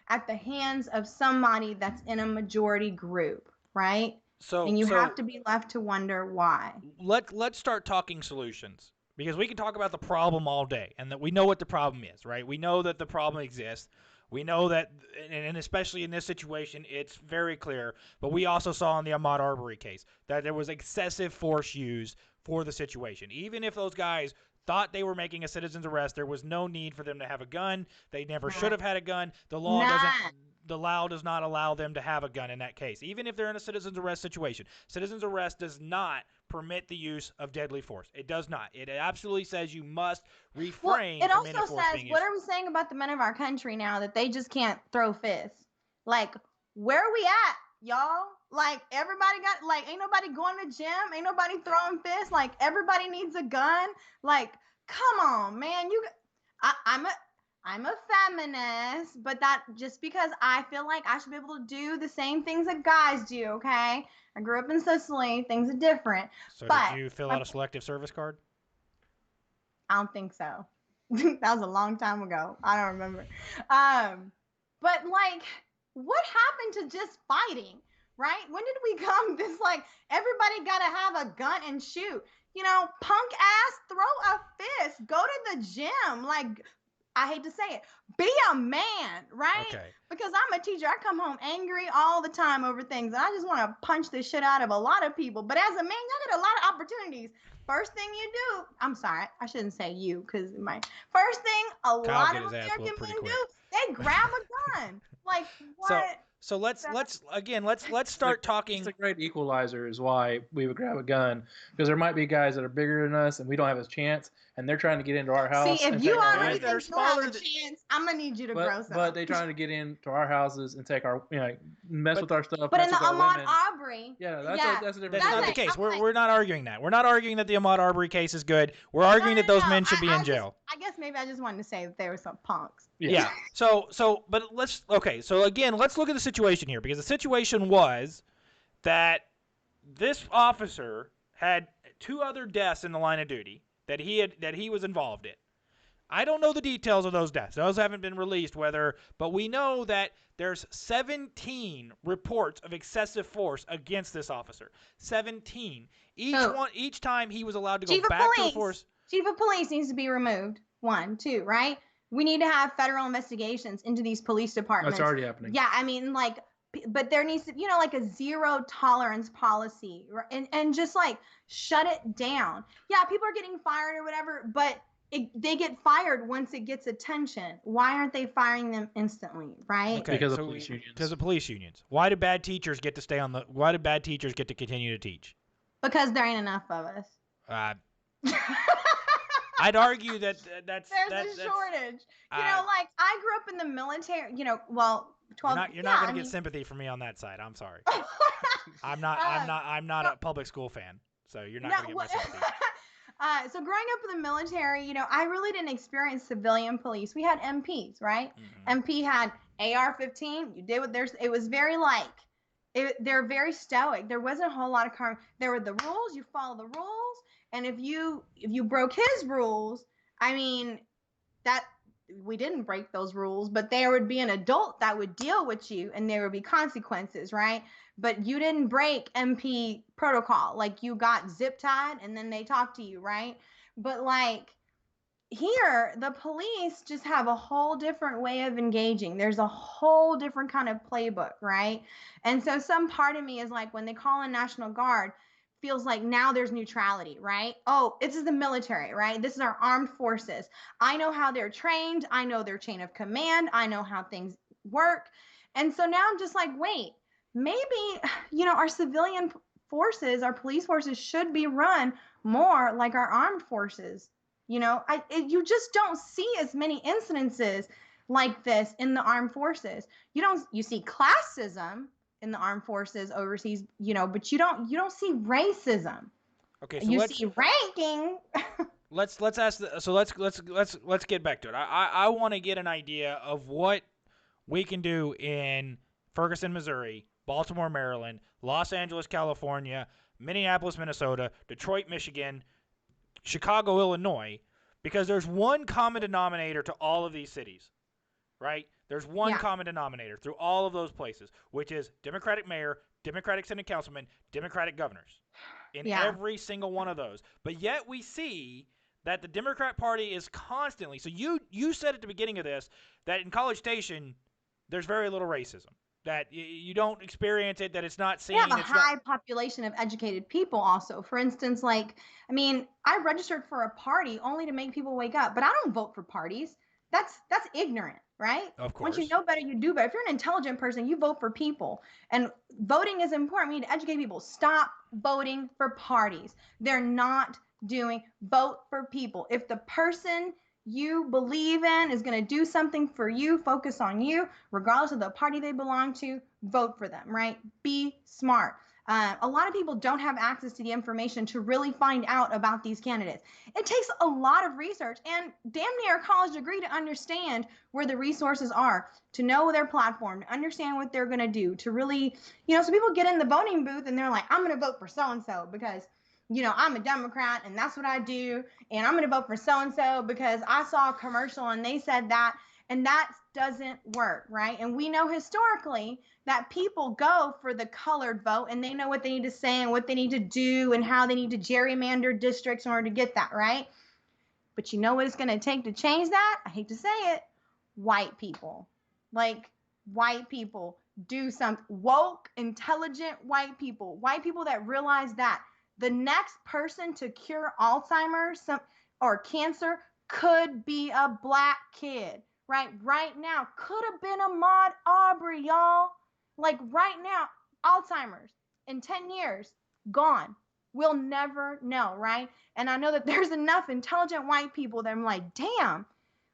at the hands of somebody that's in a majority group, right? And you have to be left to wonder why. Let's start talking solutions, because we can talk about the problem all day, and that we know what the problem is, right? We know that the problem exists. We know that, and especially in this situation, it's very clear. But we also saw in the Ahmaud Arbery case that there was excessive force used for the situation. Even if those guys thought they were making a citizen's arrest, there was no need for them to have a gun. They never should have had a gun. The law does not allow them to have a gun in that case. Even if they're in a citizen's arrest situation, citizen's arrest does not permit the use of deadly force. It does not. It absolutely says you must refrain it from any also force says, being what used. are we saying about the men of our country now that they just can't throw fists? Like, where are we at, y'all? Like, everybody got, like, ain't nobody going to gym, ain't nobody throwing fists. Like, everybody needs a gun. Like, come on, man. I'm a feminist, but that just because I feel like I should be able to do the same things that guys do, okay? I grew up in Sicily. Things are different. So but did you fill out a selective service card? I don't think so. That was a long time ago. I don't remember. But like, what happened to just fighting, right? When did we come this, like, everybody got to have a gun and shoot? You know, punk ass, throw a fist, go to the gym. Like, I hate to say it, be a man, right? Okay. Because I'm a teacher. I come home angry all the time over things, and I just want to punch the shit out of a lot of people. But as a man, y'all get a lot of opportunities. First thing you do, I'm sorry, I shouldn't say you, because my first thing a lot of American men do, they grab a gun. Like, what? So let's start talking. It's a great equalizer is why we would grab a gun, because there might be guys that are bigger than us and we don't have a chance, and they're trying to get into our house. See, if you already think you have a chance, I'm gonna need you to grow some. But they're trying to get into our houses and take our, mess with our stuff. But in the Ahmaud Arbery, that's a different. That's not the case. We're not arguing that. We're not arguing that the Ahmaud Arbery case is good. We're arguing that those men should be in jail. I guess maybe I just wanted to say that there were some punks. Yeah. But let's look at the situation here, because the situation was that this officer had 2 other deaths in the line of duty that he was involved in. I don't know the details of those deaths. Those haven't been released, but we know that there's 17 reports of excessive force against this officer. 17. Each time he was allowed to go back to the force. Chief of police needs to be removed. 1, 2, right? We need to have federal investigations into these police departments. That's already happening. Yeah, I mean, like, but there needs to, like a zero tolerance policy, and just like shut it down. Yeah, people are getting fired or whatever, but they get fired once it gets attention. Why aren't they firing them instantly, right? Okay, because of police unions. Because of police unions. Why do bad teachers get to Why do bad teachers get to continue to teach? Because there ain't enough of us. I'd argue that's there's a shortage. Like, I grew up in the military. 12. You're not going to get sympathy from me on that side. I'm sorry. I'm not a public school fan, so you're not going to get my sympathy. So growing up in the military, I really didn't experience civilian police. We had MPs, right? Mm-hmm. MP had AR-15. You did what there's. It was very they're very stoic. There wasn't a whole lot of crime. There were the rules. You follow the rules, and if you broke his rules, I mean, that we didn't break those rules, but there would be an adult that would deal with you, and there would be consequences, right? But you didn't break MP protocol. Like, you got zip tied and then they talk to you, right? But like here, the police just have a whole different way of engaging. There's a whole different kind of playbook, right? And so some part of me is like, when they call in National Guard, feels like now there's neutrality, right? Oh, this is the military, right? This is our armed forces. I know how they're trained. I know their chain of command. I know how things work. And so now I'm just like, wait, maybe, our civilian forces, our police forces should be run more like our armed forces. You just don't see as many incidences like this in the armed forces. You see classism in the armed forces overseas, but you don't see racism. Okay, so you see ranking. let's get back to it. I want to get an idea of what we can do in Ferguson, Missouri, Baltimore, Maryland, Los Angeles, California, Minneapolis, Minnesota, Detroit, Michigan, Chicago, Illinois, because there's one common denominator to all of these cities, right? There's one common denominator through all of those places, which is Democratic mayor, Democratic Senate councilman, Democratic governors in every single one of those. But yet we see that the Democrat Party is constantly – so you said at the beginning of this that in College Station there's very little racism. that you don't experience it, that it's not We seen. have a It's high not. population of educated people also. For instance, like, I mean, I registered for a party only to make people wake up, but I don't vote for parties. That's ignorant, right? Of Once you course. know better, you do better. If you're an intelligent person, you vote for people. And voting is important. We need to educate people. Stop voting for parties. They're not doing, vote for people. If the person you believe in is going to do something for you, focus on you, regardless of the party they belong to, vote for them, right? Be smart. A lot of people don't have access to the information to really find out about these candidates. It takes a lot of research and damn near a college degree to understand where the resources are, to know their platform, to understand what they're going to do, to really, so people get in the voting booth and they're like, I'm going to vote for so and so because I'm a Democrat and that's what I do. And I'm going to vote for so and so because I saw a commercial and they said that. And that doesn't work, right? And we know historically that people go for the colored vote and they know what they need to say and what they need to do and how they need to gerrymander districts in order to get that, right? But you know what it's going to take to change that? I hate to say it. White people. Like, white people do something. Woke, intelligent white people that realize that the next person to cure Alzheimer's or cancer could be a black kid, right now. Could have been Ahmaud Arbery, y'all. Like, right now, Alzheimer's in 10 years, gone. We'll never know, right? And I know that there's enough intelligent white people that I'm like, damn,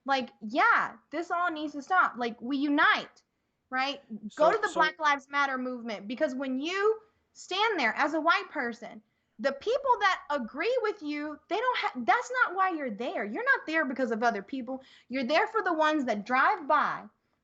like, yeah, this all needs to stop. Like, we unite, right? Go to the Black Lives Matter movement, because when you stand there as a white person, the people that agree with you, they don't have, that's not why you're there. You're not there because of other people. You're there for the ones that drive by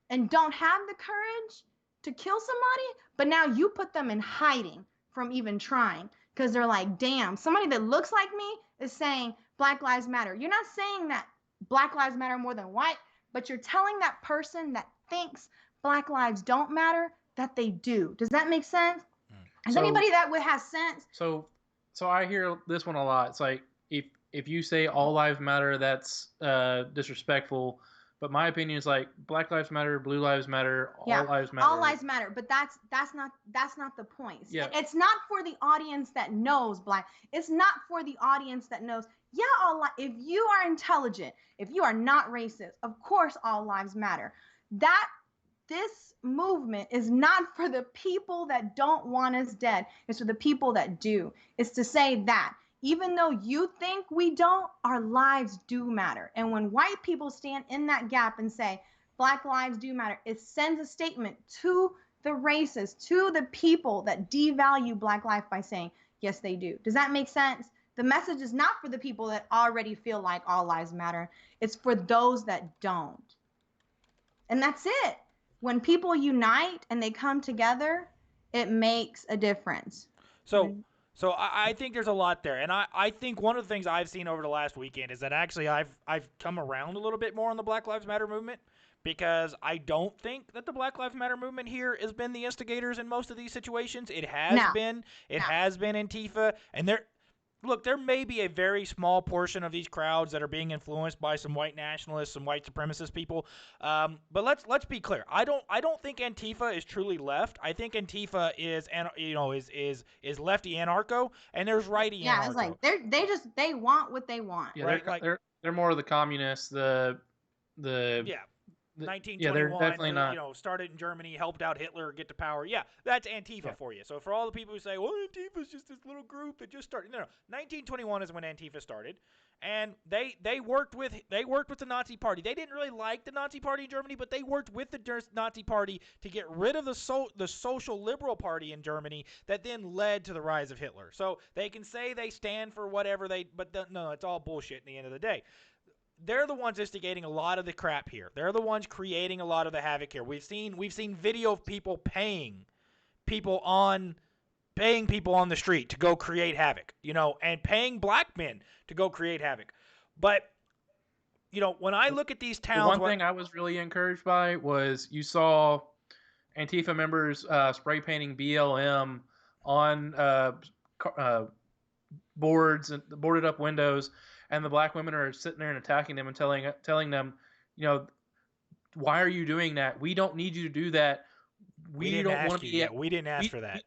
and don't have the courage to kill somebody, but now you put them in hiding from even trying because they're like, damn, somebody that looks like me is saying Black Lives Matter. You're not saying that Black lives matter more than white, but you're telling that person that thinks Black lives don't matter that they do. Does that make sense? Is anybody that has sense? So I hear this one a lot. It's like, if you say all lives matter, that's disrespectful. But my opinion is like, Black lives matter, blue lives matter, all lives matter. All lives matter, but that's not the point. Yeah. It's not for the audience that knows Black. It's not for the audience that knows. Yeah, if you are intelligent, if you are not racist, of course all lives matter. This movement is not for the people that don't want us dead. It's for the people that do. It's to say that even though you think we don't, our lives do matter. And when white people stand in that gap and say, Black lives do matter, it sends a statement to the racists, to the people that devalue Black life by saying, yes, they do. Does that make sense? The message is not for the people that already feel like all lives matter. It's for those that don't. And that's it. When people unite and they come together, it makes a difference. So I think there's a lot there, and I think one of the things I've seen over the last weekend is that actually I've come around a little bit more on the Black Lives Matter movement, because I don't think that the Black Lives Matter movement here has been the instigators in most of these situations. It has been Antifa, and there may be a very small portion of these crowds that are being influenced by some white nationalists, some white supremacist people. But let's be clear. I don't think Antifa is truly left. I think Antifa is lefty anarcho, and there's righty anarcho. Yeah, it's like they want what they want. Yeah, right? they're more of the communists. The 1921, they're definitely not. Started in Germany, helped out Hitler get to power. Yeah, that's Antifa for you. So for all the people who say, well, Antifa's just this little group that just started. No, 1921 is when Antifa started, and they worked with the Nazi Party. They didn't really like the Nazi Party in Germany, but they worked with the Nazi Party to get rid of the social liberal party in Germany that then led to the rise of Hitler. So they can say they stand for whatever no, it's all bullshit in the end of the day. They're the ones instigating a lot of the crap here. They're the ones creating a lot of the havoc here. We've seen video of people paying people on the street to go create havoc, and paying black men to go create havoc. But when I look at these towns, the one thing I was really encouraged by was you saw Antifa members spray painting BLM on boards and boarded up windows. And the black women are sitting there and attacking them and telling them, why are you doing that? We don't need you to do that. we don't want to be at, we didn't ask for that.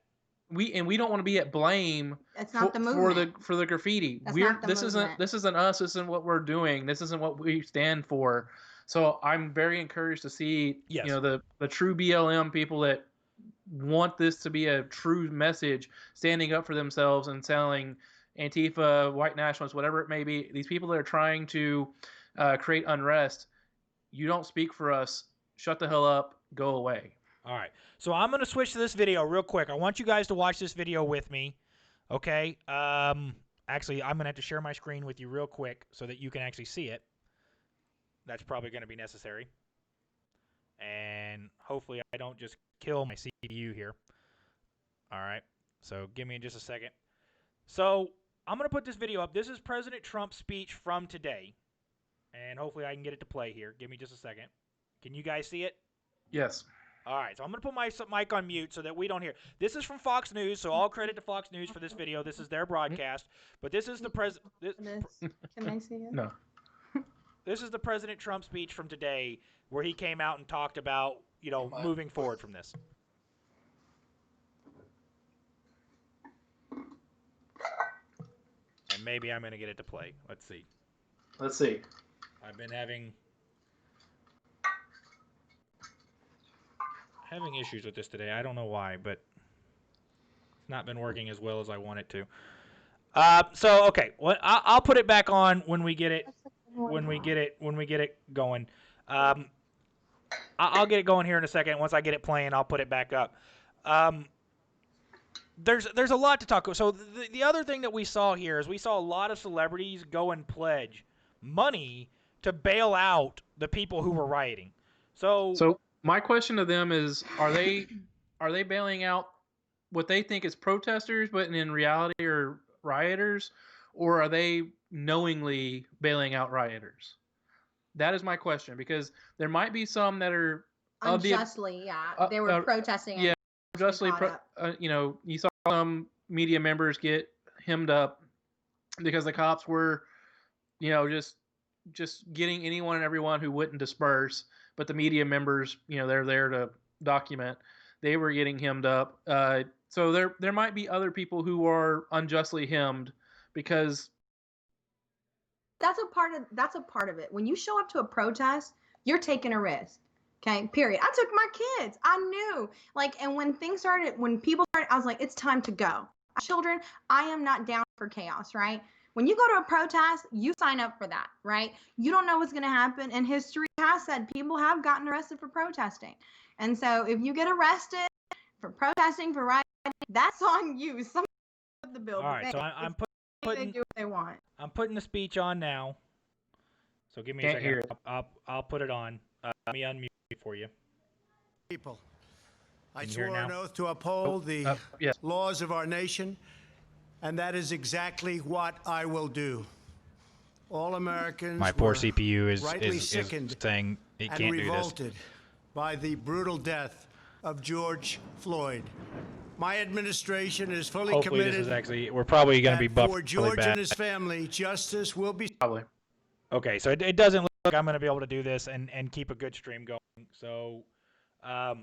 We don't want to be at blame It's not the movement. for the graffiti. That's not the This movement. isn't us. This isn't what we're doing. This isn't what we stand for. So I'm very encouraged to see Yes. the true BLM people that want this to be a true message, standing up for themselves and telling Antifa, white nationalists, whatever it may be, these people that are trying to create unrest, you don't speak for us. Shut the hell up. Go away. All right. So I'm going to switch to this video real quick. I want you guys to watch this video with me. Okay? Actually, I'm going to have to share my screen with you real quick so that you can actually see it. That's probably going to be necessary. And hopefully I don't just kill my CPU here. All right. So give me just a second. So I'm going to put this video up. This is President Trump's speech from today. And hopefully I can get it to play here. Give me just a second. Can you guys see it? Yes. All right, so I'm going to put my mic on mute so that we don't hear. This is from Fox News, so all credit to Fox News for this video. This is their broadcast. But this is the president. Can I see it? No. This is the President Trump speech from today, where he came out and talked about, moving forward from this. And maybe I'm going to get it to play. Let's see. Let's see. I've been having issues with this today. I don't know why, but it's not been working as well as I want it to. So okay, well, I'll put it back on when we get it going. I'll get it going here in a second. Once I get it playing, I'll put it back up. There's a lot to talk about. So the other thing that we saw here is we saw a lot of celebrities go and pledge money to bail out the people who were rioting. So my question to them is, are they bailing out what they think is protesters, but in reality are rioters, or are they knowingly bailing out rioters? That is my question, because there might be some that are unjustly, they were protesting. Yeah, unjustly. You saw some media members get hemmed up because the cops were, just getting anyone and everyone who wouldn't disperse. But the media members, they're there to document. They were getting hemmed up. So there might be other people who are unjustly hemmed because that's a part of it. When you show up to a protest, you're taking a risk. Okay, period. I took my kids. I knew. And when people started, I was like, it's time to go. Children, I am not down for chaos, right? When you go to a protest, you sign up for that, right? You don't know what's going to happen. And history has said people have gotten arrested for protesting. And so if you get arrested for protesting, for rioting, that's on you. Somebody put the bill. All right, so I'm putting. They do what they want. I'm putting the speech on now. So give me a second. I'll put it on. Let me unmute it for you. People, I swore an oath to uphold the laws of our nation, and that is exactly what I will do. All Americans My poor were CPU is sickened saying it and can't do this. revolted by the brutal death of George Floyd. My administration is fully Hopefully committed. this is actually, we're probably going to be buffed for really George bad. and his family, justice will be. probably. Okay, so it doesn't look like I'm going to be able to do this and keep a good stream going. So, I'll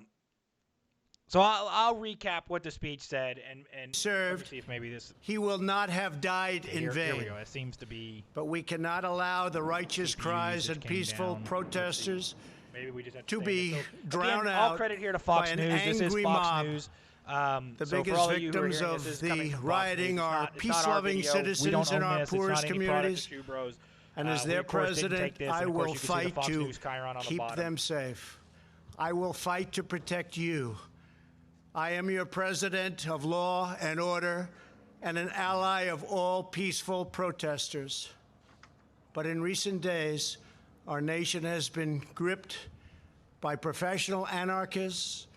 recap what the speech said and Served. let me see if maybe this. He will not have died in vain. Here we go. It seems to be. But we cannot allow the righteous CPU cries usage and came peaceful down. protesters Maybe we just have to to be say it. drowned Again, out all credit here to Fox by an News. This is angry Fox mob. News. The So for biggest all of you who are victims hearing of this, is coming the from Fox rioting News. are It's not our peace-loving video. We citizens don't in own our this. It's not poorest any part of the communities. SchuBros. And as We, their of course, didn't president, take this, I and of course will you can see the fight Fox to News chyron on the keep bottom. them safe. I will fight to protect you. I am your president of law and order and an ally of all peaceful protesters. But in recent days, our nation has been gripped by professional anarchists,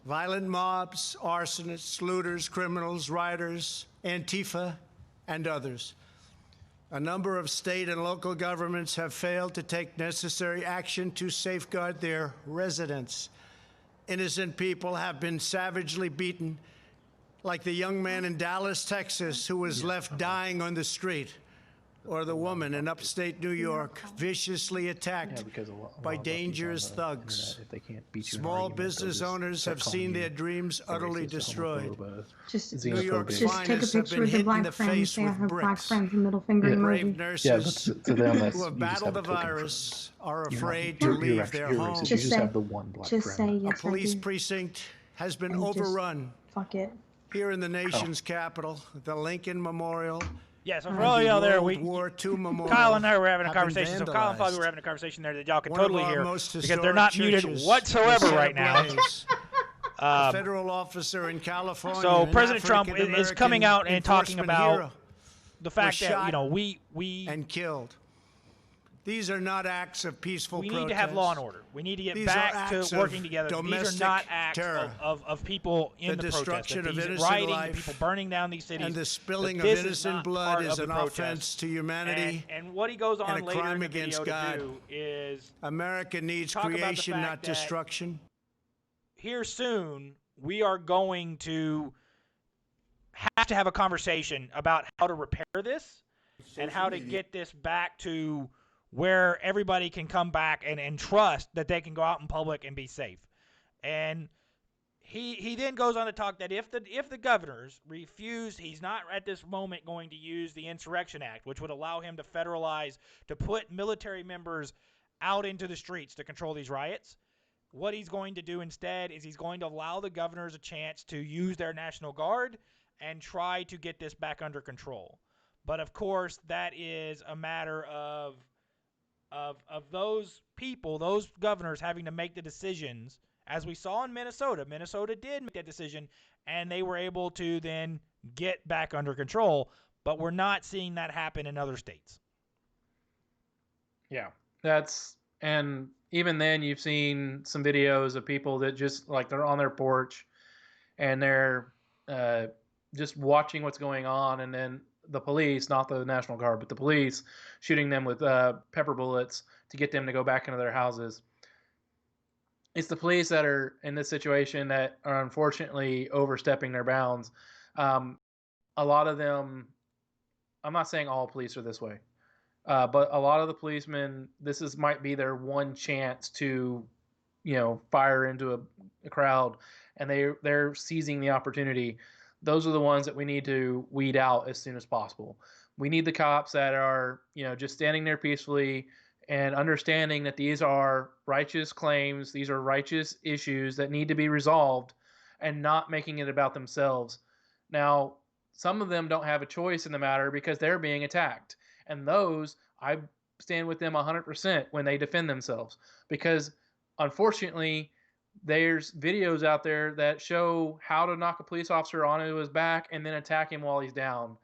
violent mobs, arsonists, looters, criminals, rioters, Antifa, and others. A number of state and local governments have failed to take necessary action to safeguard their residents. Innocent people have been savagely beaten, like the young man in Dallas, Texas, who was left dying on the street. or the woman in upstate New York viciously attacked by dangerous thugs. If they can't beat you in an Small argument, they'll business just owners start have calling seen you their dreams a utterly racist, a destroyed. homophobe, Just New York's xenophobic. Just take a finest have picture been with your hit in black the friend and face say I with have black bricks. friends, middle finger Yeah. Brave emoji. Yeah, but nurses to them, that's who have you just have battled a the token virus are You're afraid not, to you're leave actually their you're homes. racist. You Just just say, have the one black just friend. say A yes, I police do. precinct has been And just overrun. fuck it. Here in the nation's capital, the Lincoln Memorial Yeah, so for and all the y'all there, World War II Memorial Kyle and I were having a have been conversation. So Kyle and Fabi vandalized. were having a conversation there that y'all can One of totally our hear most because they're historic not muted churches whatsoever was set right now. ablaze. A federal officer in California, So an President Trump is African-American coming out and talking enforcement about hero, the fact was that shot we and killed. These are not acts of peaceful protest. need to have law and order. We need to get These are back acts to of working together. These are domestic not acts terror. of people in The the protest. destruction That of these innocent rioting, the life people burning down these cities, and the spilling that of this is innocent not blood part is of an the protest. offense to humanity And what he goes on and a later in crime the video against to God. do is America needs talk about the creation, fact not that destruction. here soon we are going to have to have a conversation about how to repair this and how to get this back to where everybody can come back and trust that they can go out in public and be safe. And he then goes on to talk that if the governors refuse, he's not at this moment going to use the Insurrection Act, which would allow him to federalize, to put military members out into the streets to control these riots. What he's going to do instead is he's going to allow the governors a chance to use their National Guard and try to get this back under control. But of course, that is a matter of those people, those governors having to make the decisions, as we saw in Minnesota. Minnesota did make that decision, and they were able to then get back under control, but we're not seeing that happen in other states. Yeah, and even then you've seen some videos of people that just like they're on their porch and they're just watching what's going on, and then the police, not the National Guard, but the police shooting them with pepper bullets to get them to go back into their houses. It's the police that are in this situation that are unfortunately overstepping their bounds. A lot of them, I'm not saying all police are this way, but a lot of the policemen, might be their one chance to, fire into a crowd, and they're seizing the opportunity. Those are the ones that we need to weed out as soon as possible. We need the cops that are, just standing there peacefully and understanding that these are righteous claims, these are righteous issues that need to be resolved, and not making it about themselves. Now, some of them don't have a choice in the matter because they're being attacked. And those, I stand with them 100% when they defend themselves. Because, unfortunately, there's videos out there that show how to knock a police officer onto his back and then attack him while he's down.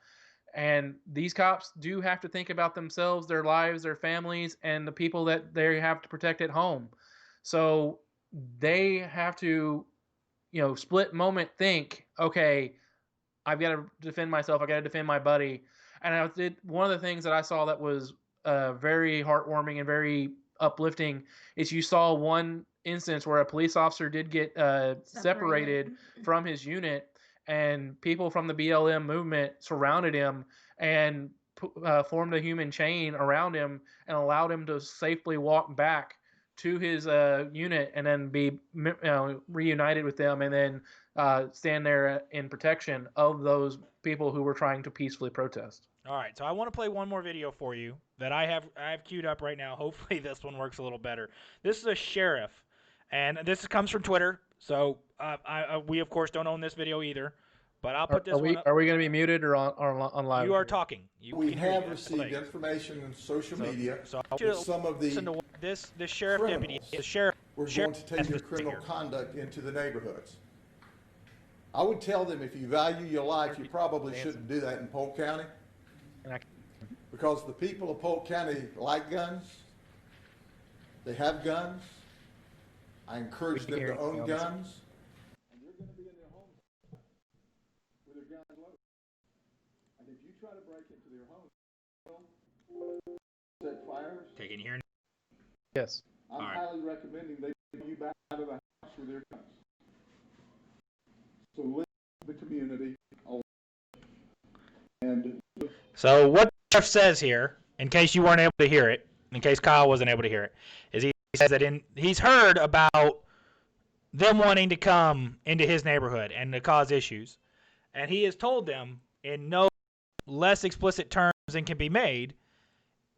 And these cops do have to think about themselves, their lives, their families, and the people that they have to protect at home. So they have to, split moment think, okay, I've got to defend myself. I got to defend my buddy. And one of the things that I saw that was very heartwarming and very uplifting is you saw one instance where a police officer did get separated from his unit, and people from the BLM movement surrounded him and formed a human chain around him and allowed him to safely walk back to his unit and then be reunited with them, and then stand there in protection of those people who were trying to peacefully protest. All right, so I want to play one more video for you that I have queued up right now. Hopefully this one works a little better. This is a sheriff, and this comes from Twitter. So we of course don't own this video either, but I'll put this one up. Are we going to be muted or on live? You are talking. We have received information on social media so that some of the this sheriff deputy, the sheriff, were going to take their criminal conduct into the neighborhoods. I would tell them, if you value your life, you probably shouldn't do that in Polk County, because the people of Polk County like guns. They have guns. I encourage them to own guns. And they're going to be in their homes with their guns loaded. And if you try to break into their home, set fires. Okay, can you hear? Yes. I'm highly recommending they bring you back out of the house with their guns. So live the community. And So what says here, in case you weren't able to hear it, in case Kyle wasn't able to hear it, is he says that he's heard about them wanting to come into his neighborhood and to cause issues. And he has told them in no less explicit terms than can be made,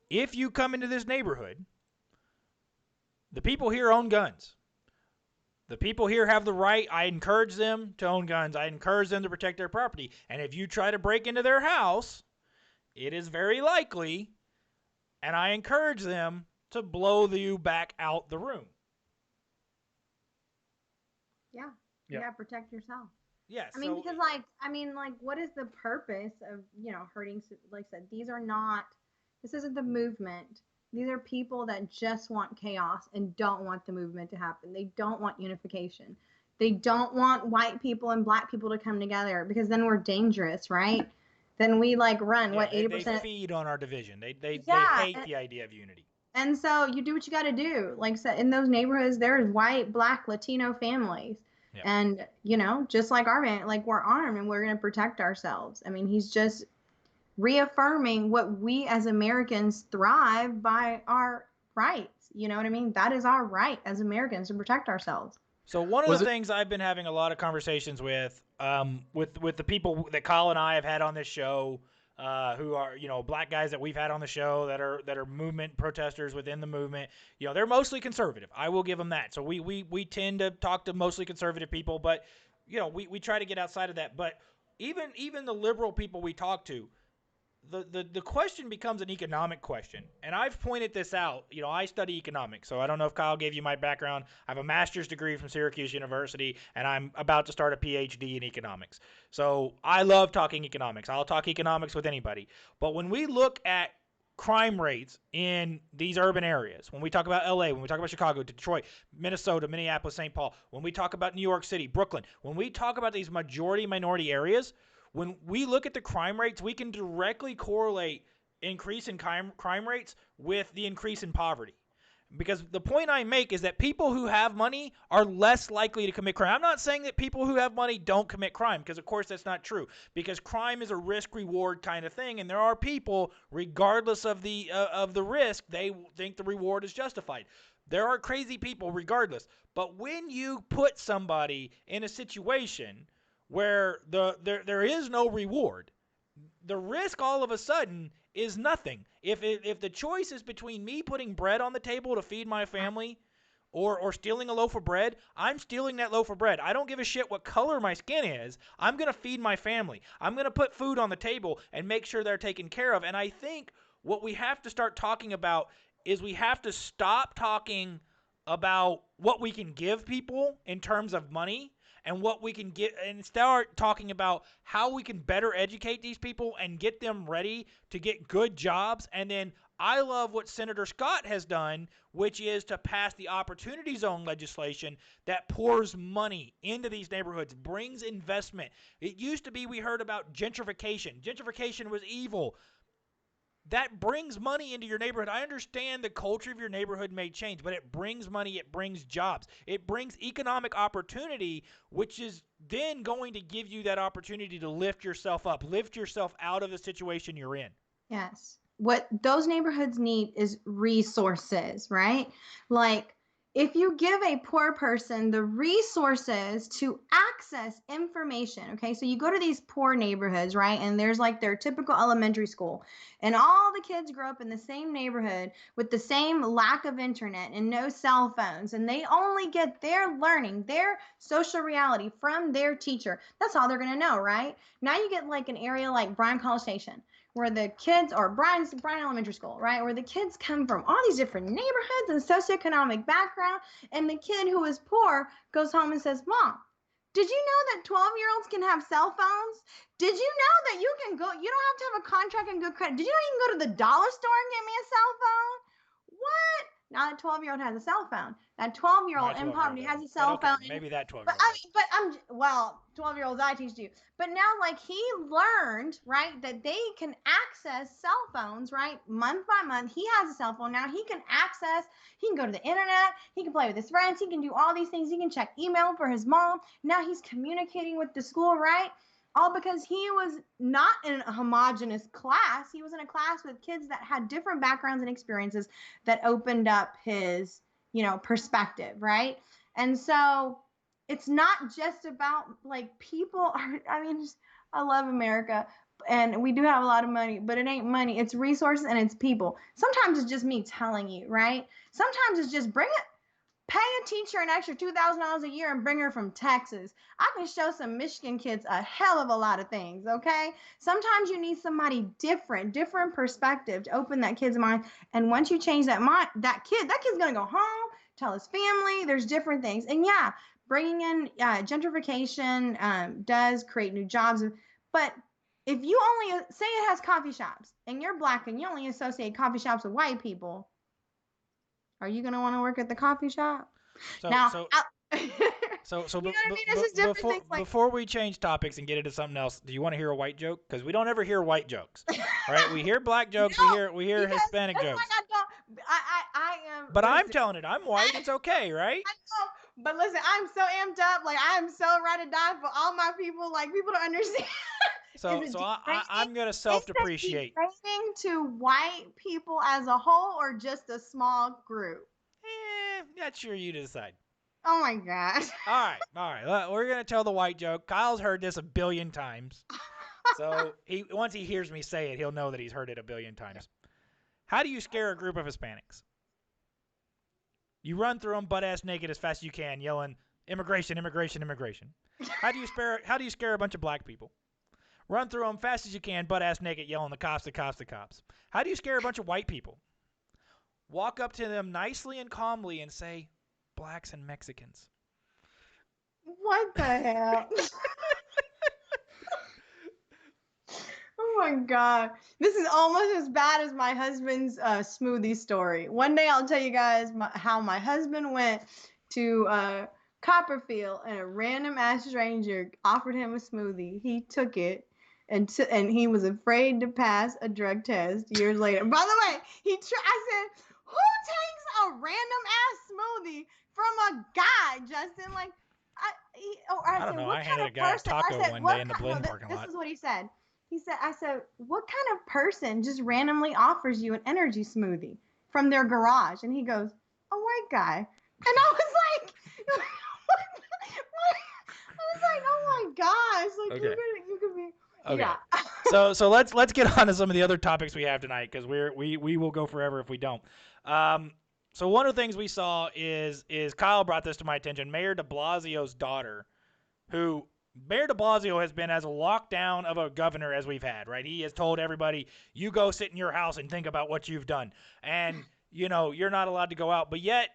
if you come into this neighborhood, the people here own guns. The people here have the right. I encourage them to own guns. I encourage them to protect their property. And if you try to break into their house, it is very likely, and I encourage them to blow you back out the room. Yeah. You gotta protect yourself. Yes. I mean, because what is the purpose of, hurting? Like I said, this isn't the movement. These are people that just want chaos and don't want the movement to happen. They don't want unification. They don't want white people and black people to come together, because then we're dangerous, right? Then we run. What, 80%? They feed on our division. They hate the idea of unity. And so you do what you got to do. Like I said, in those neighborhoods, there's white, black, Latino families. Yep. And, just like our man, we're armed and we're going to protect ourselves. I mean, he's just reaffirming what we as Americans thrive by our rights. You know what I mean? That is our right as Americans to protect ourselves. So one of the things I've been having a lot of conversations with the people that Kyle and I have had on this show, who are, black guys that we've had on the show that are movement protesters within the movement, they're mostly conservative. I will give them that. So we tend to talk to mostly conservative people, but we try to get outside of that. But even the liberal people we talk to, the question becomes an economic question. And I've pointed this out. I study economics, so I don't know if Kyle gave you my background. I have a master's degree from Syracuse University, and I'm about to start a PhD in economics. So I love talking economics. I'll talk economics with anybody. But when we look at crime rates in these urban areas, when we talk about LA, when we talk about Chicago, Detroit, Minnesota, Minneapolis, St. Paul, when we talk about New York City, Brooklyn, when we talk about these majority-minority areas, when we look at the crime rates, we can directly correlate increase in crime rates with the increase in poverty. Because the point I make is that people who have money are less likely to commit crime. I'm not saying that people who have money don't commit crime, because of course that's not true. Because crime is a risk-reward kind of thing, and there are people, regardless of the risk, they think the reward is justified. There are crazy people regardless. But when you put somebody in a situation where there is no reward, the risk all of a sudden is nothing. If the choice is between me putting bread on the table to feed my family or stealing a loaf of bread, I'm stealing that loaf of bread. I don't give a shit what color my skin is. I'm going to feed my family. I'm going to put food on the table and make sure they're taken care of. And I think what we have to start talking about is we have to stop talking about what we can give people in terms of money and what we can get, and start talking about how we can better educate these people and get them ready to get good jobs. And then I love what Senator Scott has done, which is to pass the Opportunity Zone legislation that pours money into these neighborhoods, brings investment. It used to be we heard about gentrification. Gentrification was evil. That brings money into your neighborhood. I understand the culture of your neighborhood may change, but it brings money, it brings jobs. It brings economic opportunity, which is then going to give you that opportunity to lift yourself up, lift yourself out of the situation you're in. Yes. What those neighborhoods need is resources, right? If you give a poor person the resources to access information, okay, so you go to these poor neighborhoods, right, and there's their typical elementary school, and all the kids grow up in the same neighborhood with the same lack of internet and no cell phones, and they only get their learning, their social reality from their teacher. That's all they're going to know, right? Now you get an area like Bryan College Station, where the kids, or Bryan Elementary School, right, where the kids come from all these different neighborhoods and socioeconomic background, and the kid who is poor goes home and says, "Mom, did you know that 12-year-olds can have cell phones? Did you know that you don't have to have a contract and good credit? Did you know you can go to the dollar store and get me a cell phone? What?" Now that 12-year-old has a cell phone. That 12-year-old in poverty has a cell phone. Maybe that 12-year-old. 12-year-olds I teach you. But now, he learned, right, that they can access cell phones, right, month by month. He has a cell phone now. He can go to the internet. He can play with his friends. He can do all these things. He can check email for his mom. Now he's communicating with the school, right? All because he was not in a homogenous class. He was in a class with kids that had different backgrounds and experiences that opened up his, perspective, right? And so it's not just about like people are, I love America and we do have a lot of money, but it ain't money. It's resources and it's people. Sometimes it's just me telling you, right? Sometimes it's just pay a teacher an extra $2,000 a year and bring her from Texas. I can show some Michigan kids a hell of a lot of things, okay? Sometimes you need somebody different perspective to open that kid's mind. And once you change that mind, that kid's going to go home, tell his family, there's different things. And yeah, bringing in gentrification does create new jobs. But if you only say it has coffee shops and you're black and you only associate coffee shops with white people, are you going to want to work at the coffee shop? So, now, so, you know what I mean? It's just different things like. Before we change topics and get into something else, do you want to hear a white joke? Because we don't ever hear white jokes, right? We hear black jokes, No, we hear Hispanic jokes. Like I am. But listen, I'm telling it, I'm white. It's okay, right? I know, but listen, I'm so amped up. Like I am so ready to die for all my people. Like people don't understand. So I'm gonna self-depreciate. Degrading to white people as a whole, or just a small group? That's sure you decide. Oh my gosh. All right. We're gonna tell the white joke. Kyle's heard this a billion times, so once he hears me say it, he'll know that he's heard it a billion times. How do you scare a group of Hispanics? You run through them butt-ass naked as fast as you can, yelling immigration, immigration, immigration. How do you scare a bunch of black people? Run through them fast as you can, butt-ass naked, yelling the cops, the cops, the cops. How do you scare a bunch of white people? Walk up to them nicely and calmly and say, blacks and Mexicans. What the hell? Oh my God. This is almost as bad as my husband's smoothie story. One day I'll tell you guys how my husband went to Copperfield and a random ass stranger offered him a smoothie. He took it and he was afraid to pass a drug test years later. By the way, I said, who takes a random ass smoothie from a guy, Justin? Like, I don't know. I handed a guy a taco one day in the Blinn parking lot. This is what he said. I said, what kind of person just randomly offers you an energy smoothie from their garage? And he goes, a white guy. And I was like, oh my gosh. Like, okay. You could be. Okay. Yeah. so let's get on to some of the other topics we have tonight, because we will go forever if we don't. So one of the things we saw is Kyle brought this to my attention. Mayor de Blasio's daughter, who Mayor de Blasio has been as locked down of a governor as we've had, right? He has told everybody, you go sit in your house and think about what you've done. And, you're not allowed to go out. But yet,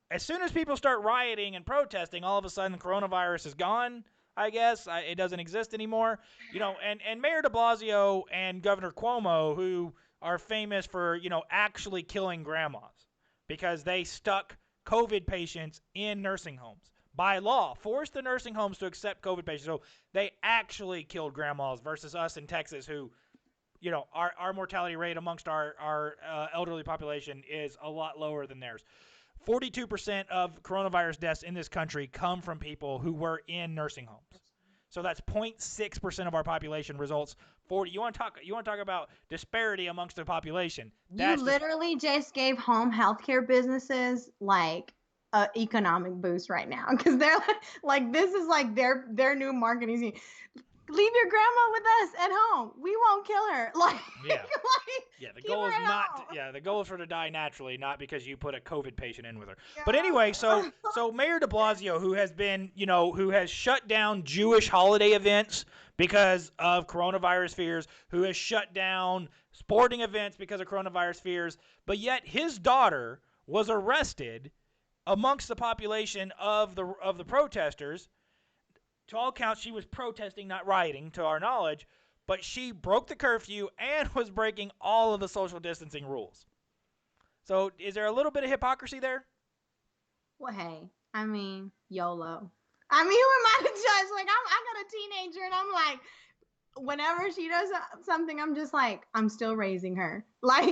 as soon as people start rioting and protesting, all of a sudden coronavirus is gone, I guess. It doesn't exist anymore. And Mayor de Blasio and Governor Cuomo, who are famous for, actually killing grandmas because they stuck COVID patients in nursing homes. By law, forced the nursing homes to accept COVID patients. So they actually killed grandmas versus us in Texas, who, our mortality rate amongst our elderly population is a lot lower than theirs. 42% of coronavirus deaths in this country come from people who were in nursing homes. So that's 0.6% of our population results. You want to talk about disparity amongst the population? You literally just gave home healthcare businesses like an economic boost right now, because they're like this is like their new marketing scheme. Leave your grandma with us at home. We won't kill her. The goal is the goal is for her to die naturally, not because you put a COVID patient in with her. Yeah. But anyway, so Mayor de Blasio, who has been, who has shut down Jewish holiday events because of coronavirus fears, who has shut down sporting events because of coronavirus fears, but yet his daughter was arrested amongst the population of the protesters. To all accounts, she was protesting, not rioting, to our knowledge, but she broke the curfew and was breaking all of the social distancing rules. So is there a little bit of hypocrisy there? Well, hey, YOLO. Who am I to judge? Like, I got a teenager, and I'm like, whenever she does something, I'm just like, I'm still raising her. Like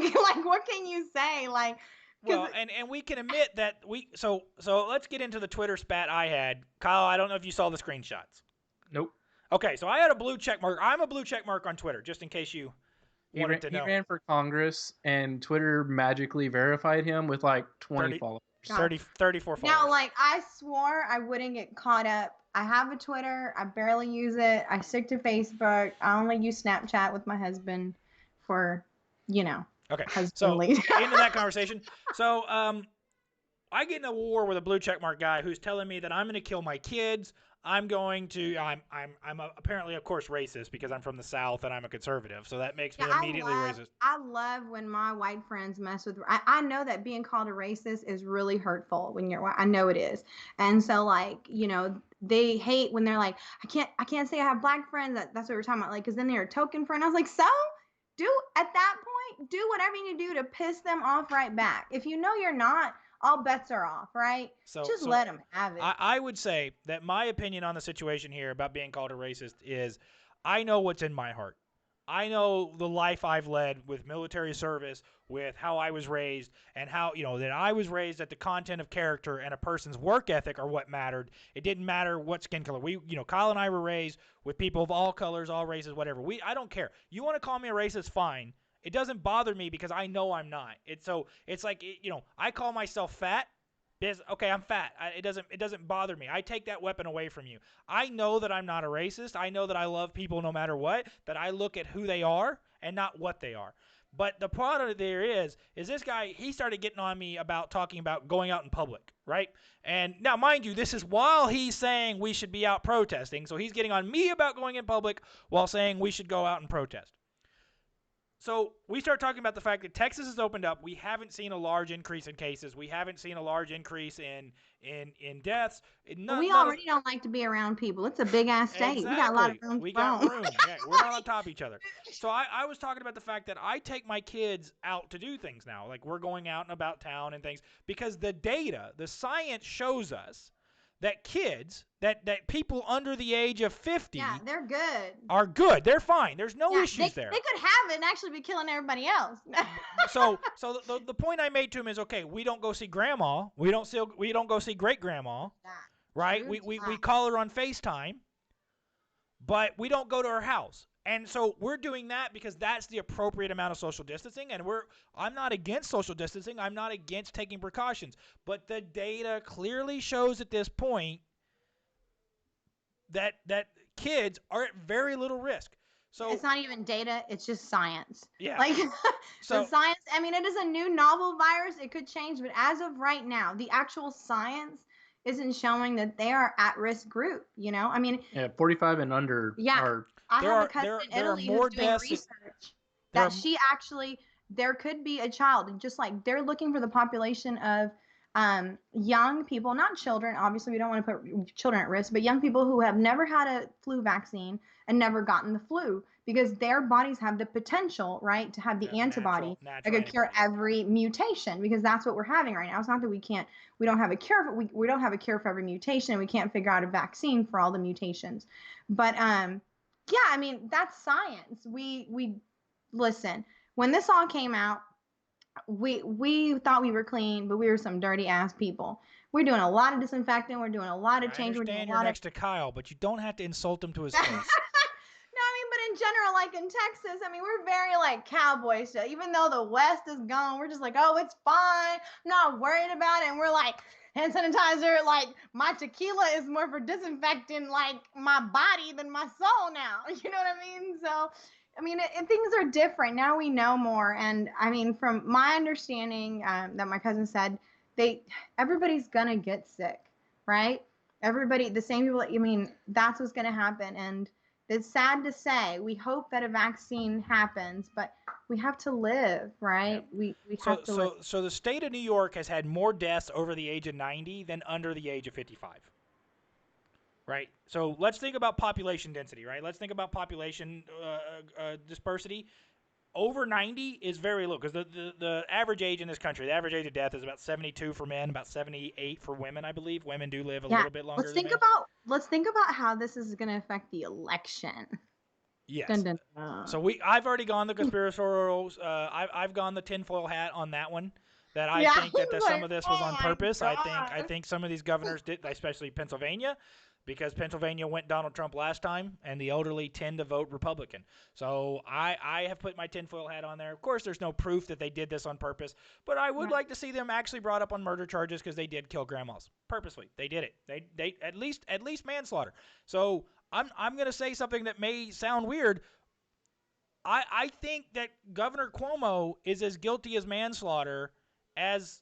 what can you say? Like, well, and we can admit that so let's get into the Twitter spat I had. Kyle, I don't know if you saw the screenshots. Nope. Okay, so I had a blue check mark. I'm a blue check mark on Twitter, just in case you wanted to know. He ran for Congress, and Twitter magically verified him with like 20 followers. 34 followers. Now, like, I swore I wouldn't get caught up. I have a Twitter. I barely use it. I stick to Facebook. I only use Snapchat with my husband for, Okay, so husbandly. into that conversation. So I get in a war with a blue checkmark guy who's telling me that I'm going to kill my kids. I'm apparently, of course, racist because I'm from the South and I'm a conservative. So that makes me immediately racist. I love when my white friends mess with. I know that being called a racist is really hurtful when you're white. I know it is, and so they hate when they're like, I can't say I have black friends. That's what we're talking about, like, because then they're a token friend. I was like, so at that point, do whatever you need to do to piss them off right back. If you know you're not, all bets are off, right? So let them have it. I would say that my opinion on the situation here about being called a racist is I know what's in my heart. I know the life I've led with military service, with how I was raised, and how, that I was raised that the content of character and a person's work ethic are what mattered. It didn't matter what skin color. Kyle and I were raised with people of all colors, all races, whatever. I don't care. You want to call me a racist, fine. It doesn't bother me because I know I'm not. It's like, I call myself fat. Okay, I'm fat. It doesn't bother me. I take that weapon away from you. I know that I'm not a racist. I know that I love people no matter what, that I look at who they are and not what they are. But the problem there is this guy, he started getting on me about talking about going out in public, right? And now, mind you, this is while he's saying we should be out protesting. So he's getting on me about going in public while saying we should go out and protest. So we start talking about the fact that Texas has opened up. We haven't seen a large increase in cases. We haven't seen a large increase in deaths. We already don't like to be around people. It's a big-ass state. Exactly. We got a lot of room. We got room. Yeah, we're not on top of each other. So I was talking about the fact that I take my kids out to do things now. Like, we're going out and about town and things. Because the data, the science shows us that kids, that people under the age of 50 they're good. Are good. They're fine. There's no issues there. They could have it and actually be killing everybody else. So the point I made to him is, okay, we don't go see grandma. We don't go see great grandma. Right? We call her on FaceTime, but we don't go to her house. And so we're doing that because that's the appropriate amount of social distancing. And I'm not against social distancing. I'm not against taking precautions. But the data clearly shows at this point that kids are at very little risk. So it's not even data, it's just science. Yeah. Like, so science, I mean, it is a new novel virus. It could change, but as of right now, the actual science isn't showing that they are at-risk group, I mean. Yeah, 45 and under are. I have a cousin in Italy who's doing research that she actually, there could be a child, just like they're looking for the population of young people, not children. Obviously, we don't want to put children at risk, but young people who have never had a flu vaccine and never gotten the flu because their bodies have the potential, right, to have the antibody that could cure every mutation because that's what we're having right now. It's not that we don't have a cure, but we don't have a cure for every mutation and we can't figure out a vaccine for all the mutations. But yeah, I mean, that's science. We listen, when this all came out, we thought we were clean, but we were some dirty ass people. We're doing a lot of disinfecting. We're doing a lot of change. I understand you're next to Kyle, but you don't have to insult him to his face. No, I mean, but in general, like in Texas, I mean, we're very like cowboy stuff. Even though the West is gone, we're just like, oh, it's fine. I'm not worried about it. And we're like, hand sanitizer, like my tequila is more for disinfecting like my body than my soul now. You know what I mean? So, I mean, things are different. Now we know more. And I mean, from my understanding that my cousin said, everybody's going to get sick, right? Everybody, the same people, I mean, that's what's going to happen. And it's sad to say, we hope that a vaccine happens, but we have to live, right? Yeah. We have to live. So the state of New York has had more deaths over the age of 90 than under the age of 55. Right? So let's think about population density, right? Let's think about population dispersity. Over 90 is very low because the average age in this country, the average age of death is about 72 for men, about 78 for women, I believe. Women do live a little bit longer. Let's think about how this is going to affect the election. Yes. Dun, dun, dun. So I've already gone the conspiratorials. I've gone the tinfoil hat on that one. That think that some of this was on purpose. I think some of these governors did, especially Pennsylvania. because Pennsylvania went Donald Trump last time, and the elderly tend to vote Republican. So I have put my tinfoil hat on there. Of course, there's no proof that they did this on purpose, but I would like to see them actually brought up on murder charges because they did kill grandmas purposely. They did it. They at least manslaughter. So I'm going to say something that may sound weird. I think that Governor Cuomo is as guilty as manslaughter as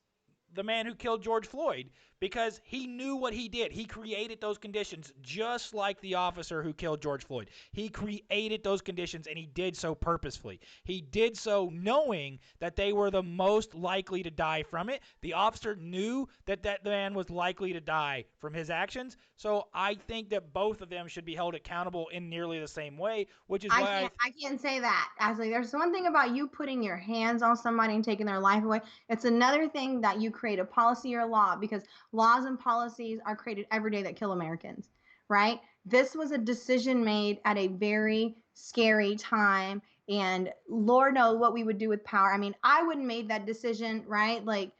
the man who killed George Floyd, because he knew what he did. He created those conditions just like the officer who killed George Floyd. He created those conditions, and he did so purposefully. He did so knowing that they were the most likely to die from it. The officer knew that that man was likely to die from his actions. So I think that both of them should be held accountable in nearly the same way, which is why I can't say that. Actually, there's one thing about you putting your hands on somebody and taking their life away. It's another thing that you create a policy or law, because laws and policies are created every day that kill Americans, right? This was a decision made at a very scary time, and Lord knows what we would do with power. I mean, I wouldn't made that decision, right? Like,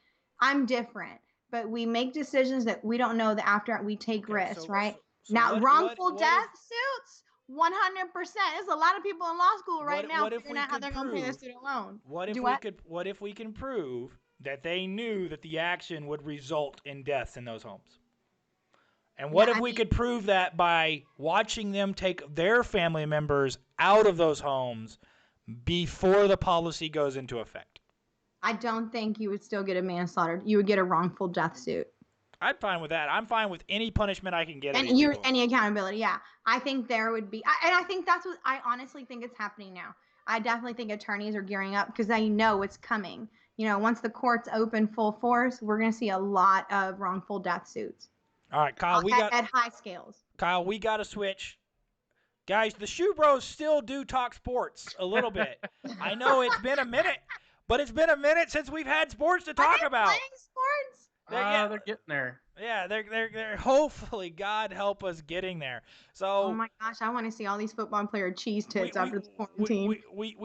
I'm different, but we make decisions that we don't know that after we take risks, right? Now, wrongful death suits, 100%. There's a lot of people in law school right now figuring out how they're going to pay their student loan. What if we can prove that they knew that the action would result in deaths in those homes? And what if we could prove that by watching them take their family members out of those homes before the policy goes into effect? I don't think you would still get a manslaughter. You would get a wrongful death suit. I'm fine with that. I'm fine with any punishment I can get. And any accountability, yeah. I think there would be, and I think that's what I honestly think is happening now. I definitely think attorneys are gearing up because they know it's coming. You know, once the courts open full force, we're going to see a lot of wrongful death suits. All right, Kyle, at high scales. Kyle, we got to switch. Guys, the SchuBros still do talk sports a little bit. I know it's been a minute, but it's been a minute since we've had sports to talk about. Playing sports? They're getting there. Yeah, they're hopefully, God help us, getting there. So, oh my gosh, I want to see all these football player cheese tits after the quarantine. We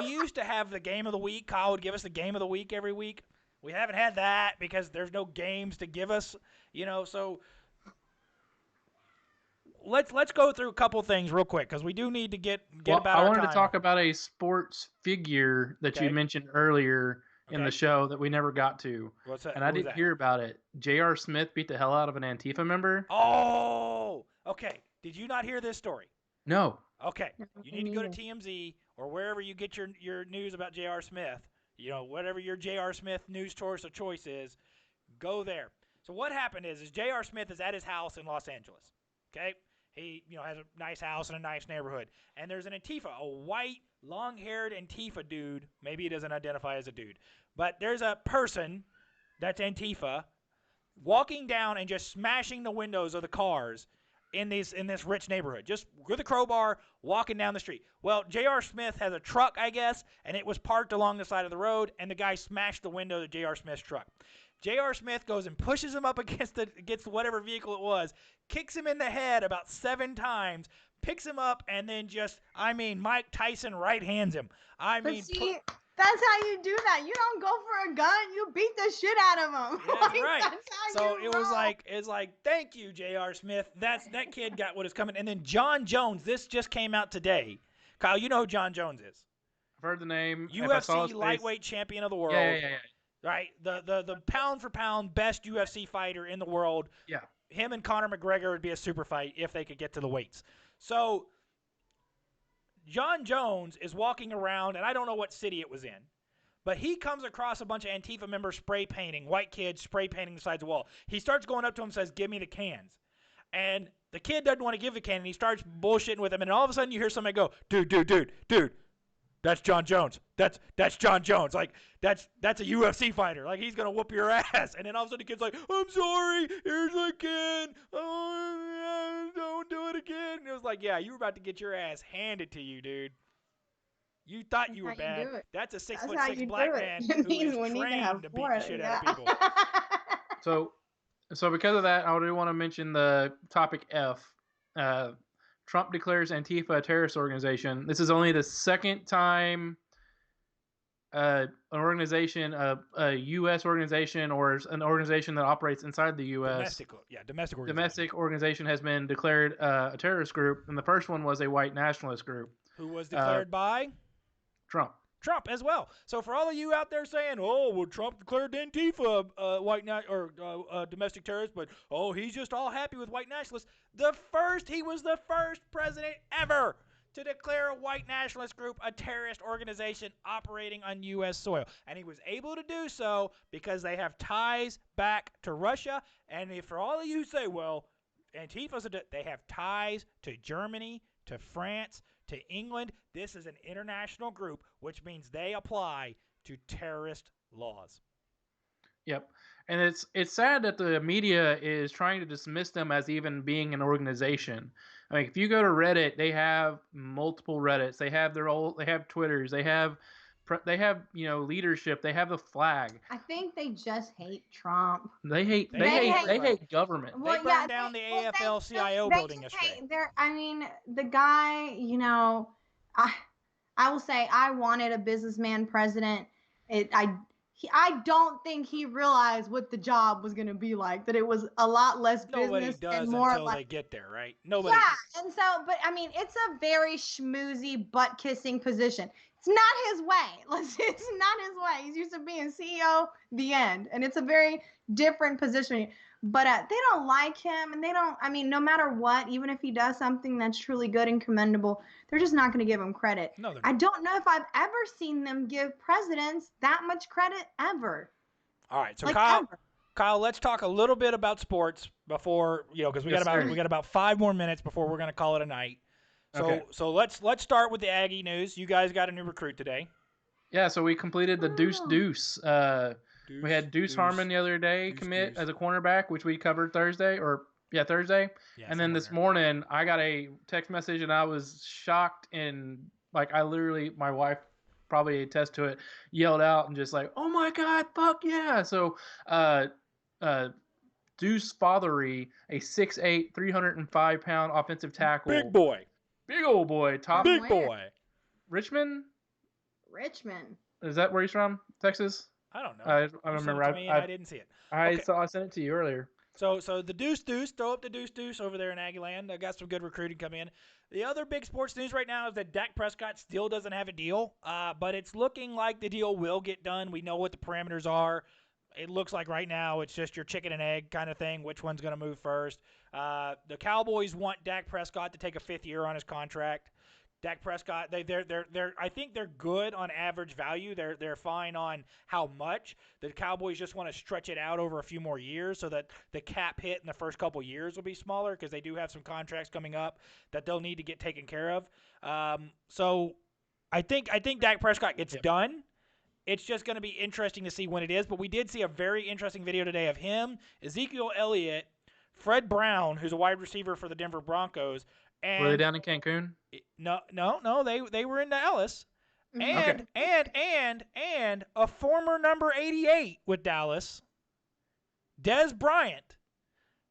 used to have the game of the week. Kyle would give us the game of the week every week. We haven't had that because there's no games to give us, you know. So let's go through a couple things real quick because we do need to get about our time. I wanted to talk about a sports figure that you mentioned earlier in the show that we never got to. What's that? And I didn't hear about it. J.R. Smith beat the hell out of an Antifa member. Oh, okay. Did you not hear this story? No. Okay. You need to go to TMZ or wherever you get your news about J.R. Smith. You know, whatever your J.R. Smith news source of choice is, go there. So what happened is J.R. Smith is at his house in Los Angeles. Okay? He, has a nice house in a nice neighborhood. And there's an Antifa, a white, long-haired Antifa dude. Maybe he doesn't identify as a dude. But there's a person that's Antifa walking down and just smashing the windows of the cars in this rich neighborhood. Just with a crowbar, walking down the street. Well, J.R. Smith has a truck, I guess, and it was parked along the side of the road, and the guy smashed the window of J.R. Smith's truck. J.R. Smith goes and pushes him up against whatever vehicle it was, kicks him in the head about 7 times, picks him up, and then Mike Tyson right hands him. That's how you do that. You don't go for a gun. You beat the shit out of him. That's right. So it's like, thank you, J.R. Smith. That kid got what is coming. And then John Jones, this just came out today. Kyle, you know who John Jones is. I've heard the name. UFC lightweight champion of the world. Yeah. Right? The pound for pound best UFC fighter in the world. Yeah. Him and Conor McGregor would be a super fight if they could get to the weights. So John Jones is walking around, and I don't know what city it was in, but he comes across a bunch of Antifa members spray painting, white kids spray painting the sides of the wall. He starts going up to him and says, "Give me the cans." And the kid doesn't want to give the can, and he starts bullshitting with him, and all of a sudden you hear somebody go, dude, that's John Jones. That's John Jones. Like, that's a UFC fighter. Like, he's going to whoop your ass. And then all of a sudden the kid's like, "I'm sorry. Here's a can. Oh, don't do it again." And it was like, yeah, you were about to get your ass handed to you, dude. You thought you were bad. That's a 6'6" black man who is trained to beat the shit out of people. So because of that, I do want to mention the topic F. Trump declares Antifa a terrorist organization. This is only the second time an organization, a U.S. organization, or an organization that operates inside the U.S. Domestic organization. Domestic organization has been declared a terrorist group, and the first one was a white nationalist group. Who was declared by? Trump. Trump as well. So for all of you out there saying, "Oh, well, Trump declared Antifa domestic terrorist, but he's just all happy with white nationalists," he was the first president ever to declare a white nationalist group a terrorist organization operating on U.S. soil. And he was able to do so because they have ties back to Russia. And for all of you who say, well, Antifa's they have ties to Germany, to France, to England. This is an international group, which means they apply to terrorist laws. Yep. And it's sad that the media is trying to dismiss them as even being an organization. I mean, if you go to Reddit, they have multiple Reddits. They have they have Twitters. They have leadership. They have the flag. I think they just hate Trump. They hate government. Well, they burned down the AFL-CIO building yesterday. The guy, I will say I wanted a businessman president. I don't think he realized what the job was going to be like, that it was a lot less business. Nobody does and more until like, they get there, right? Nobody. Yeah, and so, but I mean, it's a very schmoozy, butt-kissing position. It's not his way. It's not his way. He's used to being CEO, the end. And it's a very different position. But they don't like him, and no matter what, even if he does something that's truly good and commendable, they're just not going to give him credit. No, I don't know if I've ever seen them give presidents that much credit ever. All right, so ever. Kyle, let's talk a little bit about sports before, because we got about 5 more minutes before we're going to call it a night. So let's start with the Aggie news. You guys got a new recruit today. Yeah, so we completed the Deuce. We had Deuce Harmon the other day commit as a cornerback, which we covered Thursday. Yeah, and then this morning I got a text message and I was shocked and I literally, my wife probably attest to it, yelled out and just like, "Oh my God, fuck yeah!" So, Deuce Fothery, a 6'8", 305-pound offensive tackle, big old boy, top big boy, Richmond. Is that where he's from? Texas? I don't know. I remember. I didn't see it. I sent it to you earlier. So the Deuce, throw up the Deuce over there in Aggieland. I got some good recruiting coming in. The other big sports news right now is that Dak Prescott still doesn't have a deal, but it's looking like the deal will get done. We know what the parameters are. It looks like right now it's just your chicken and egg kind of thing. Which one's going to move first? The Cowboys want Dak Prescott to take a 5th year on his contract. Dak Prescott, I think they're good on average value. They're fine on how much. The Cowboys just want to stretch it out over a few more years so that the cap hit in the first couple years will be smaller because they do have some contracts coming up that they'll need to get taken care of. So I think Dak Prescott gets done. It's just going to be interesting to see when it is. But we did see a very interesting video today of him, Ezekiel Elliott, Fred Brown, who's a wide receiver for the Denver Broncos. And were they down in Cancun? No. They were in Dallas, and a former number 88 with Dallas, Dez Bryant,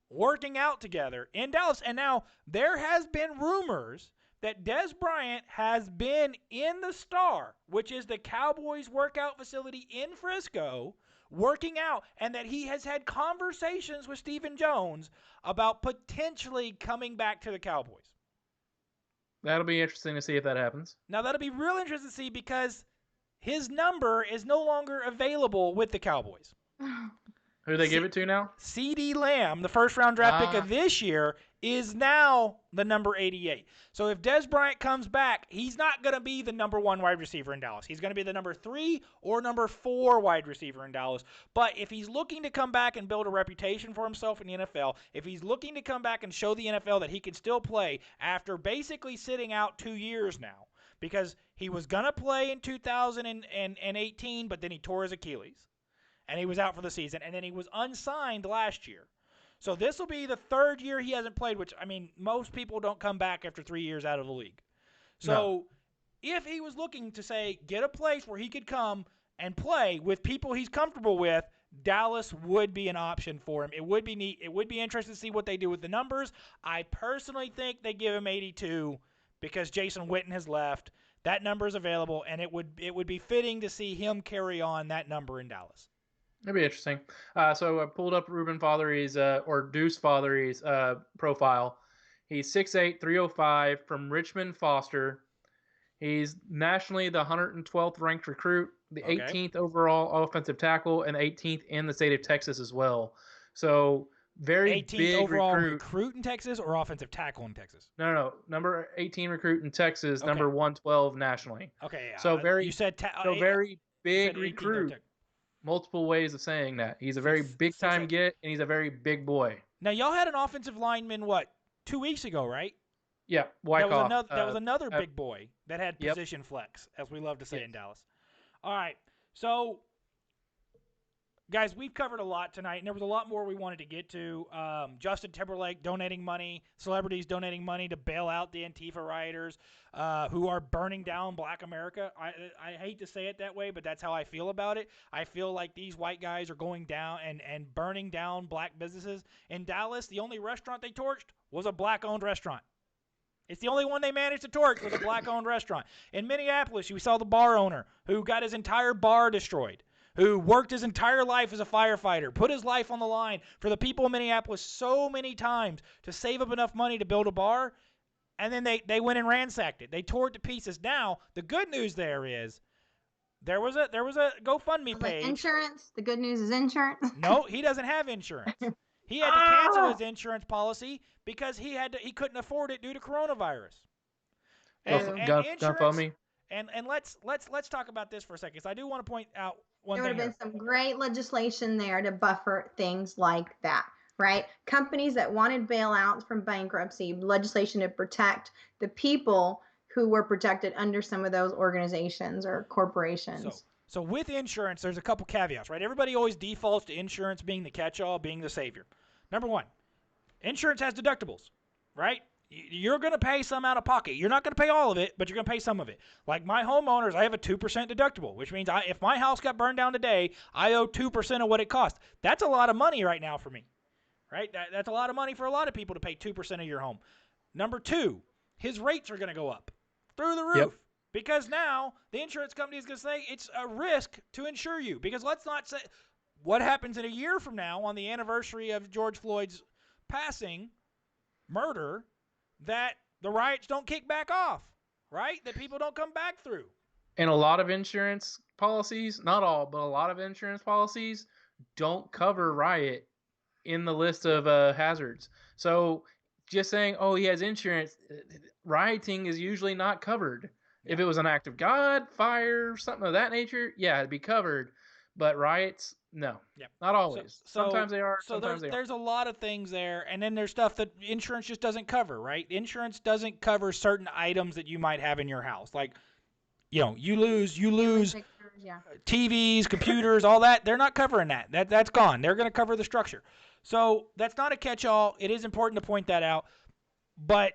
working out together in Dallas. And now there has been rumors that Dez Bryant has been in the Star, which is the Cowboys workout facility in Frisco, working out, and that he has had conversations with Stephen Jones about potentially coming back to the Cowboys. That'll be interesting to see if that happens. Now, that'll be real interesting to see because his number is no longer available with the Cowboys. Who they give it to now? CeeDee Lamb, the first-round draft pick of this year, is now the number 88. So if Dez Bryant comes back, he's not going to be the number 1 wide receiver in Dallas. He's going to be the number 3 or number 4 wide receiver in Dallas. But if he's looking to come back and build a reputation for himself in the NFL, if he's looking to come back and show the NFL that he can still play after basically sitting out 2 years now, because he was going to play in 2018, but then he tore his Achilles. And he was out for the season, and then he was unsigned last year. So this will be the 3rd year he hasn't played, which, I mean, most people don't come back after 3 years out of the league. So if he was looking to, say, get a place where he could come and play with people he's comfortable with, Dallas would be an option for him. It would be neat. It would be interesting to see what they do with the numbers. I personally think they give him 82 because Jason Witten has left. that number is available, and it would be fitting to see him carry on that number in Dallas. That'd be interesting. So I pulled up Ruben Fothery's or Deuce Fothery's profile. He's 6'8", 305 from Richmond Foster. He's nationally the 112th ranked recruit, the 18th overall offensive tackle, and 18th in the state of Texas as well. So very 18th big overall recruit in Texas or offensive tackle in Texas? No. Number 18 recruit in Texas, number 112 nationally. Okay, yeah. So very, you said very big recruit. Multiple ways of saying that. He's a very big time get, and he's a very big boy. Now, y'all had an offensive lineman, 2 weeks ago, right? Yeah, Wyckoff. That was another big boy that had position flex, as we love to say in Dallas. All right, so guys, we've covered a lot tonight, and there was a lot more we wanted to get to. Justin Timberlake donating money, celebrities donating money to bail out the Antifa rioters who are burning down Black America. I hate to say it that way, but that's how I feel about it. I feel like these white guys are going down and burning down black businesses. In Dallas, the only restaurant they torched was a black-owned restaurant. It's the only one they managed to torch was a black-owned restaurant. In Minneapolis, you saw the bar owner who got his entire bar destroyed, who worked his entire life as a firefighter, put his life on the line for the people of Minneapolis so many times to save up enough money to build a bar, and then they went and ransacked it. They tore it to pieces. Now, the good news there is there was a GoFundMe page. Like insurance? The good news is insurance? No, he doesn't have insurance. He had to cancel his insurance policy because he couldn't afford it due to coronavirus. GoFundMe. And let's talk about this for a second. So I do want to point out one thing. There would have been some great legislation there to buffer things like that, right? Companies that wanted bailouts from bankruptcy, legislation to protect the people who were protected under some of those organizations or corporations. So with insurance, there's a couple caveats, right? Everybody always defaults to insurance being the catch-all, being the savior. Number one, insurance has deductibles, right? You're going to pay some out of pocket. You're not going to pay all of it, but you're going to pay some of it. Like my homeowners, I have a 2% deductible, which means if my house got burned down today, I owe 2% of what it cost. That's a lot of money right now for me, right? That's a lot of money for a lot of people to pay 2% of your home. Number two, his rates are going to go up through the roof. Yep. Because now the insurance company is going to say it's a risk to insure you. Because let's not say what happens in a year from now on the anniversary of George Floyd's passing, murder, that the riots don't kick back off, right? That people don't come back through. And a lot of insurance policies, not all, but a lot of insurance policies don't cover riot in the list of hazards. So just saying, oh, he has insurance, rioting is usually not covered. If it was an act of God, fire, something of that nature, yeah, it'd be covered. But riots, no. Yep. Not always. Sometimes they are, sometimes they aren't. There's a lot of things there, and then there's stuff that insurance just doesn't cover, right? Insurance doesn't cover certain items that you might have in your house. Like, you lose TVs, computers, all that. They're not covering that. That's gone. They're going to cover the structure. So that's not a catch-all. It is important to point that out. But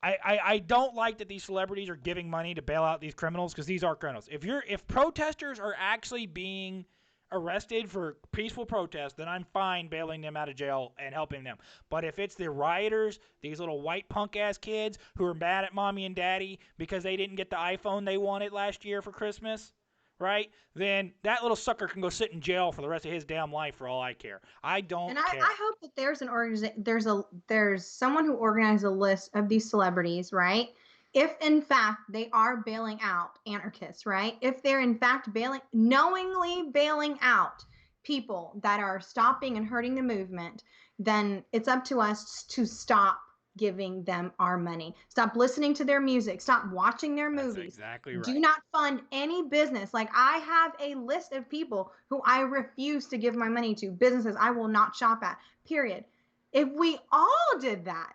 I don't like that these celebrities are giving money to bail out these criminals, because these are criminals. If protesters are actually being arrested for peaceful protest, then I'm fine bailing them out of jail and helping them. But if it's the rioters, these little white punk ass kids who are mad at mommy and daddy because they didn't get the iPhone they wanted last year for Christmas, right? Then that little sucker can go sit in jail for the rest of his damn life for all I care. I don't care. I hope that there's an there's someone who organizes a list of these celebrities, right? If in fact they are bailing out anarchists, right? If they're in fact knowingly bailing out people that are stopping and hurting the movement, then it's up to us to stop giving them our money. Stop listening to their music. Stop watching their movies. That's exactly right. Do not fund any business. Like, I have a list of people who I refuse to give my money to, businesses I will not shop at, period. If we all did that,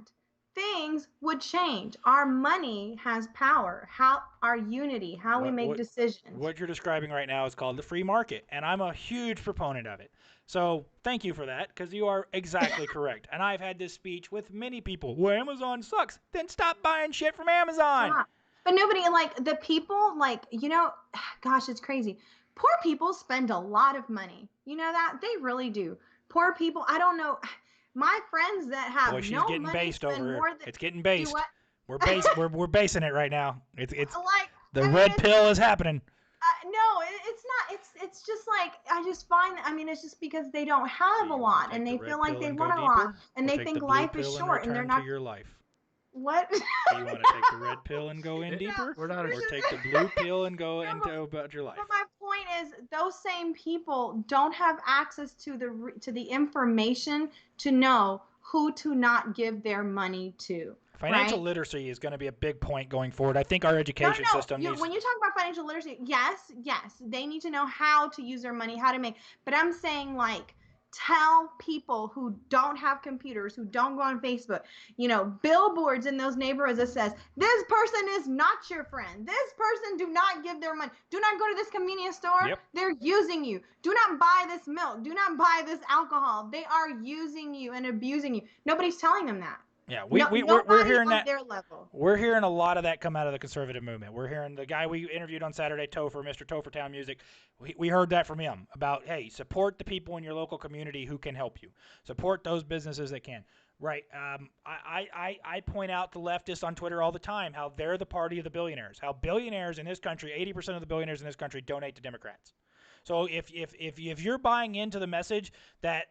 things would change. Our money has power. Our unity, how we make decisions. What you're describing right now is called the free market, and I'm a huge proponent of it. So thank you for that, because you are exactly correct. And I've had this speech with many people. Well, Amazon sucks. Then stop buying shit from Amazon. Stop. But nobody, the people, gosh, it's crazy. Poor people spend a lot of money. You know that? They really do. Poor people, I don't know. My friends that have no money based spend over more here. It's getting based. Do what? We're basing it right now. It's The red pill is happening. No, it's not. It's just like I just find. I mean, it's just because they don't have a lot, and they feel like they want a lot, and they think life is short, and they're not. To your life. What? Do you want to take the red pill and go in deeper, We're not or take the blue pill and go into about your life? But my point is, those same people don't have access to the information to know who to not give their money to. Financial right? literacy is going to be a big point going forward. I think our education system needs. When you talk about financial literacy, yes, they need to know how to use their money, how to make. But I'm saying like tell people who don't have computers, who don't go on Facebook, billboards in those neighborhoods that says, this person is not your friend. This person do not give their money. Do not go to this convenience store. Yep. They're using you. Do not buy this milk. Do not buy this alcohol. They are using you and abusing you. Nobody's telling them that. Yeah, we're hearing that. Their level. We're hearing a lot of that come out of the conservative movement. We're hearing the guy we interviewed on Saturday, Topher, Mr. Topher Town Music. We heard that from him about, hey, support the people in your local community who can help you. Support those businesses that can. Right. I point out to leftists on Twitter all the time how they're the party of the billionaires. How billionaires in this country, 80% of the billionaires in this country donate to Democrats. So if you're buying into the message that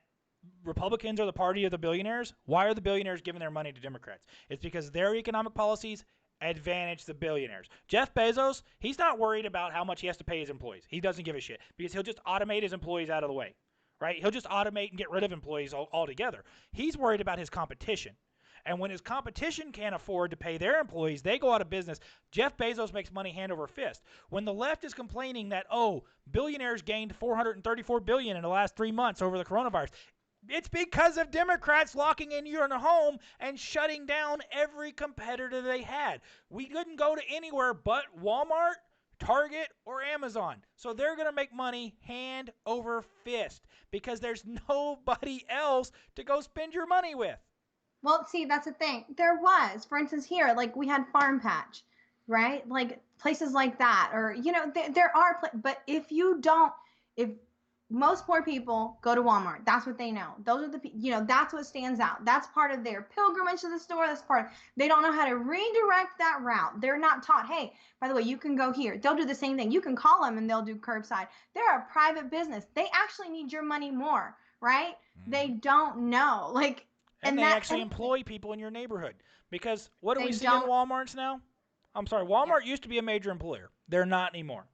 Republicans are the party of the billionaires, why are the billionaires giving their money to Democrats? It's because their economic policies advantage the billionaires. Jeff Bezos, he's not worried about how much he has to pay his employees. He doesn't give a shit because he'll just automate his employees out of the way, right? He'll just automate and get rid of employees altogether. He's worried about his competition. And when his competition can't afford to pay their employees, they go out of business. Jeff Bezos makes money hand over fist. When the left is complaining that, billionaires gained $434 billion in the last 3 months over the coronavirus, it's because of Democrats locking in your home and shutting down every competitor they had. We couldn't go to anywhere but Walmart, Target, or Amazon. So they're going to make money hand over fist because there's nobody else to go spend your money with. Well, see, that's the thing. There was, for instance, here, like we had Farm Patch, right? Like places like that, or, there are, but if most poor people go to Walmart. That's what they know. Those are that's what stands out. That's part of their pilgrimage to the store. They don't know how to redirect that route. They're not taught, hey, by the way, you can go here. They'll do the same thing. You can call them and they'll do curbside. They're a private business. They actually need your money more, right? They don't know. And they actually employ people in your neighborhood. Because what do we see in Walmarts now? I'm sorry, Walmart used to be a major employer. They're not anymore.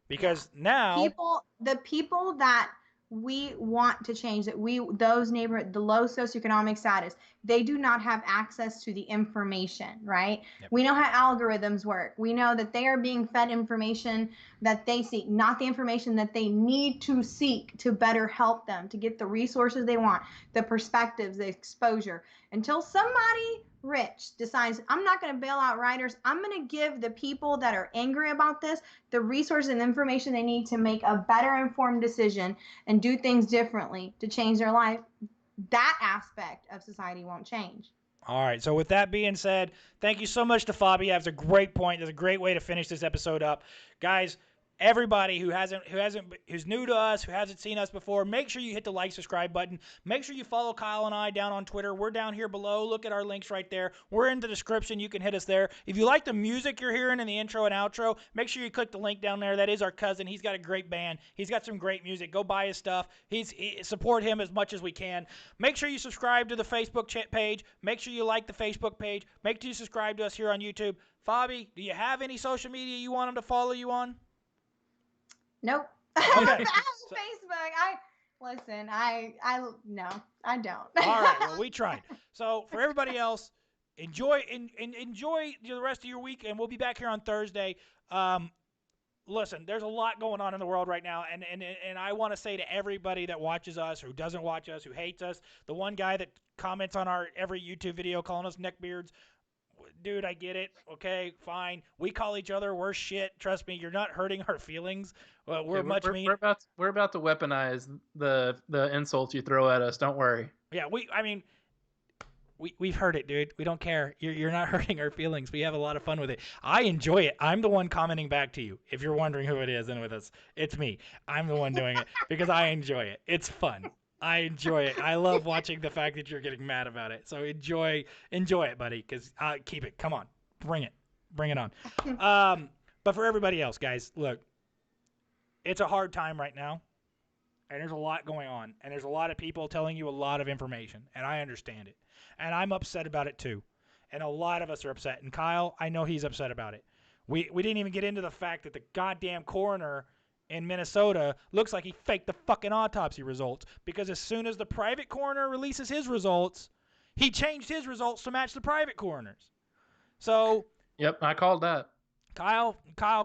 Because now the people that we want to change, those neighborhood, the low socioeconomic status, they do not have access to the information, right? Yep. We know how algorithms work. We know that they are being fed information that they seek, not the information that they need to seek to better help them, to get the resources they want, the perspectives, the exposure. Until somebody rich decides, I'm not going to bail out riders. I'm going to give the people that are angry about this the resources and information they need to make a better informed decision and do things differently to change their life. That aspect of society won't change. All right. So with that being said, thank you so much to Fabi. That's a great point. That's a great way to finish this episode up. Guys, everybody who's new to us, who hasn't seen us before, make sure you hit the like, subscribe button. Make sure you follow Kyle and I down on Twitter. We're down here below. Look at our links right there. We're in the description. You can hit us there. If you like the music you're hearing in the intro and outro, make sure you click the link down there. That is our cousin. He's got a great band. He's got some great music. Go buy his stuff. Support him as much as we can. Make sure you subscribe to the Facebook page. Make sure you like the Facebook page. Make sure you subscribe to us here on YouTube. Fabi, do you have any social media you want them to follow you on? Nope. Okay. Facebook. No, I don't. All right. Well, we tried. So for everybody else, enjoy the rest of your week, and we'll be back here on Thursday. Listen, there's a lot going on in the world right now, and I want to say to everybody that watches us, who doesn't watch us, who hates us, the one guy that comments on our every YouTube video calling us neckbeards, dude, I get it. Okay, fine. We call each other worse shit. Trust me, you're not hurting our feelings. Well, we're about to weaponize the insults you throw at us. Don't worry. Yeah, we've heard it, dude. We don't care. You're not hurting our feelings. We have a lot of fun with it. I enjoy it. I'm the one commenting back to you. If you're wondering who it is and with us, it's me. I'm the one doing it because I enjoy it. It's fun. I enjoy it. I love watching the fact that you're getting mad about it. So enjoy it, buddy, because keep it. Come on. Bring it on. But But for everybody else, guys, look, it's a hard time right now, and there's a lot going on, and there's a lot of people telling you a lot of information, and I understand it. And I'm upset about it too. And a lot of us are upset. And Kyle, I know he's upset about it. We didn't even get into the fact that the goddamn coroner in Minnesota looks like he faked the fucking autopsy results, because as soon as the private coroner releases his results, he changed his results to match the private coroner's. So Yep, I called that. Kyle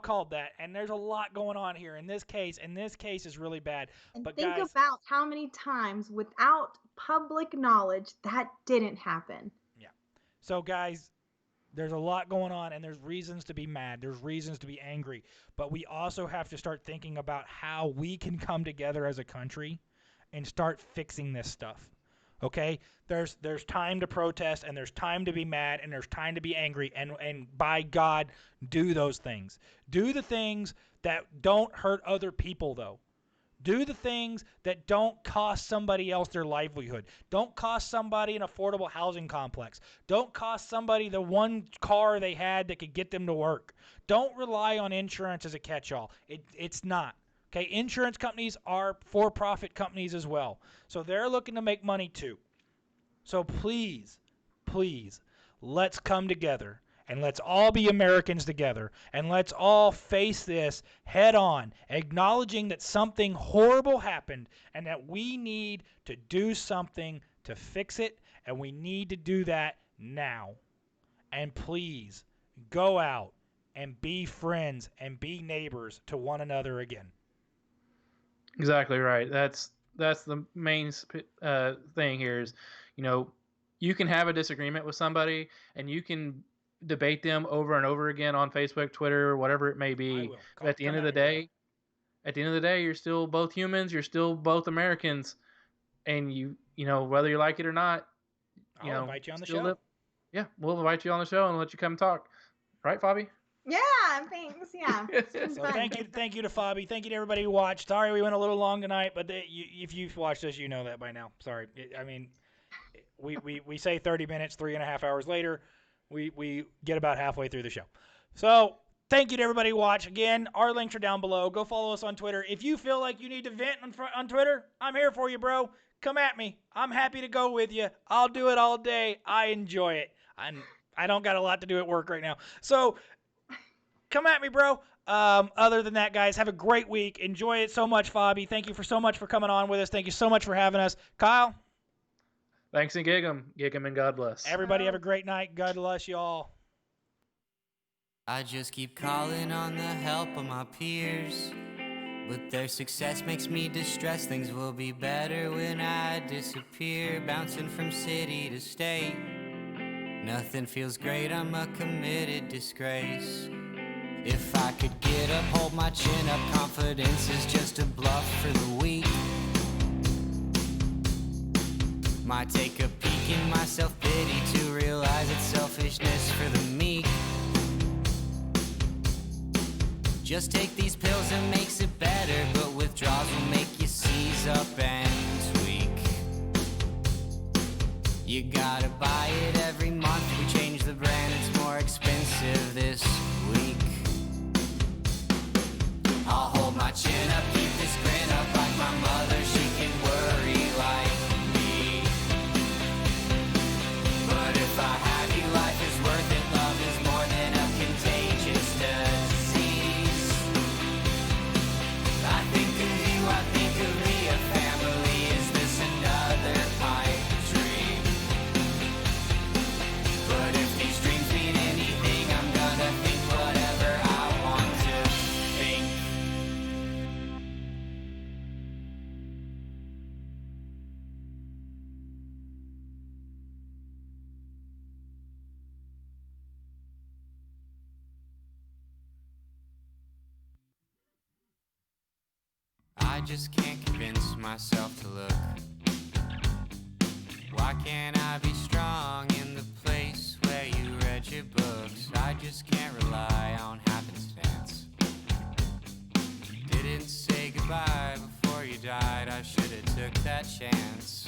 called that, and there's a lot going on here in this case, and this case is really bad. And But think guys, about how many times without public knowledge that didn't happen. yeah. So guys, there's a lot going on, and there's reasons to be mad. There's reasons to be angry. But we also have to start thinking about how we can come together as a country and start fixing this stuff. Okay? There's time to protest, and there's time to be mad, and there's time to be angry, and by God, do those things. Do the things that don't hurt other people, though. Do the things that don't cost somebody else their livelihood. Don't cost somebody an affordable housing complex. Don't cost somebody the one car they had that could get them to work. Don't rely on insurance as a catch-all. It's not. Okay, insurance companies are for-profit companies as well. So they're looking to make money too. So please, let's come together. And let's all be Americans together. And let's all face this head on, acknowledging that something horrible happened and that we need to do something to fix it. And we need to do that now. And please, go out and be friends and be neighbors to one another again. Exactly right. That's the main thing here is, you can have a disagreement with somebody and you can debate them over and over again on Facebook, Twitter, whatever it may be. But at the end of the day, you're still both humans. You're still both Americans, and whether you like it or not, I'll invite you on the show. Yeah, we'll invite you on the show and let you come talk. Right, Fabi? Yeah, thanks. Yeah. So thank you to Fabi. Thank you to everybody who watched. Sorry we went a little long tonight, but if you've watched us, you know that by now. Sorry. We say 30 minutes, 3.5 hours later. We get about halfway through the show. So thank you to everybody who watched. Again, our links are down below. Go follow us on Twitter. If you feel like you need to vent on Twitter, I'm here for you, bro. Come at me. I'm happy to go with you. I'll do it all day. I enjoy it. I don't got a lot to do at work right now. So come at me, bro. Other than that, guys, have a great week. Enjoy it so much, Fabi. Thank you so much for coming on with us. Thank you so much for having us. Kyle? Thanks and gig 'em, and God bless. Everybody have a great night. God bless you all. I just keep calling on the help of my peers, but their success makes me distressed. Things will be better when I disappear, bouncing from city to state. Nothing feels great, I'm a committed disgrace. If I could get up, hold my chin up, confidence is just a bluff for the weak. Might take a peek in my self-pity to realize it's selfishness for the meek. Just take these pills, it makes it better, but withdrawals will make you seize up and tweak. You gotta buy it every month, we change the brand, it's more expensive this week. I'll hold my chin up, keep this grin up like my mother, she can worry like me. But if I have you, life is worth it, love is more than a contagious disease. I think of me, a family, is this another pipe dream? But if these dreams mean anything, I'm gonna think whatever I want to think. I just can't convince myself to look. Why can't I be strong in the place where you read your books? I just can't rely on happenstance. Didn't say goodbye before you died, I should've took that chance.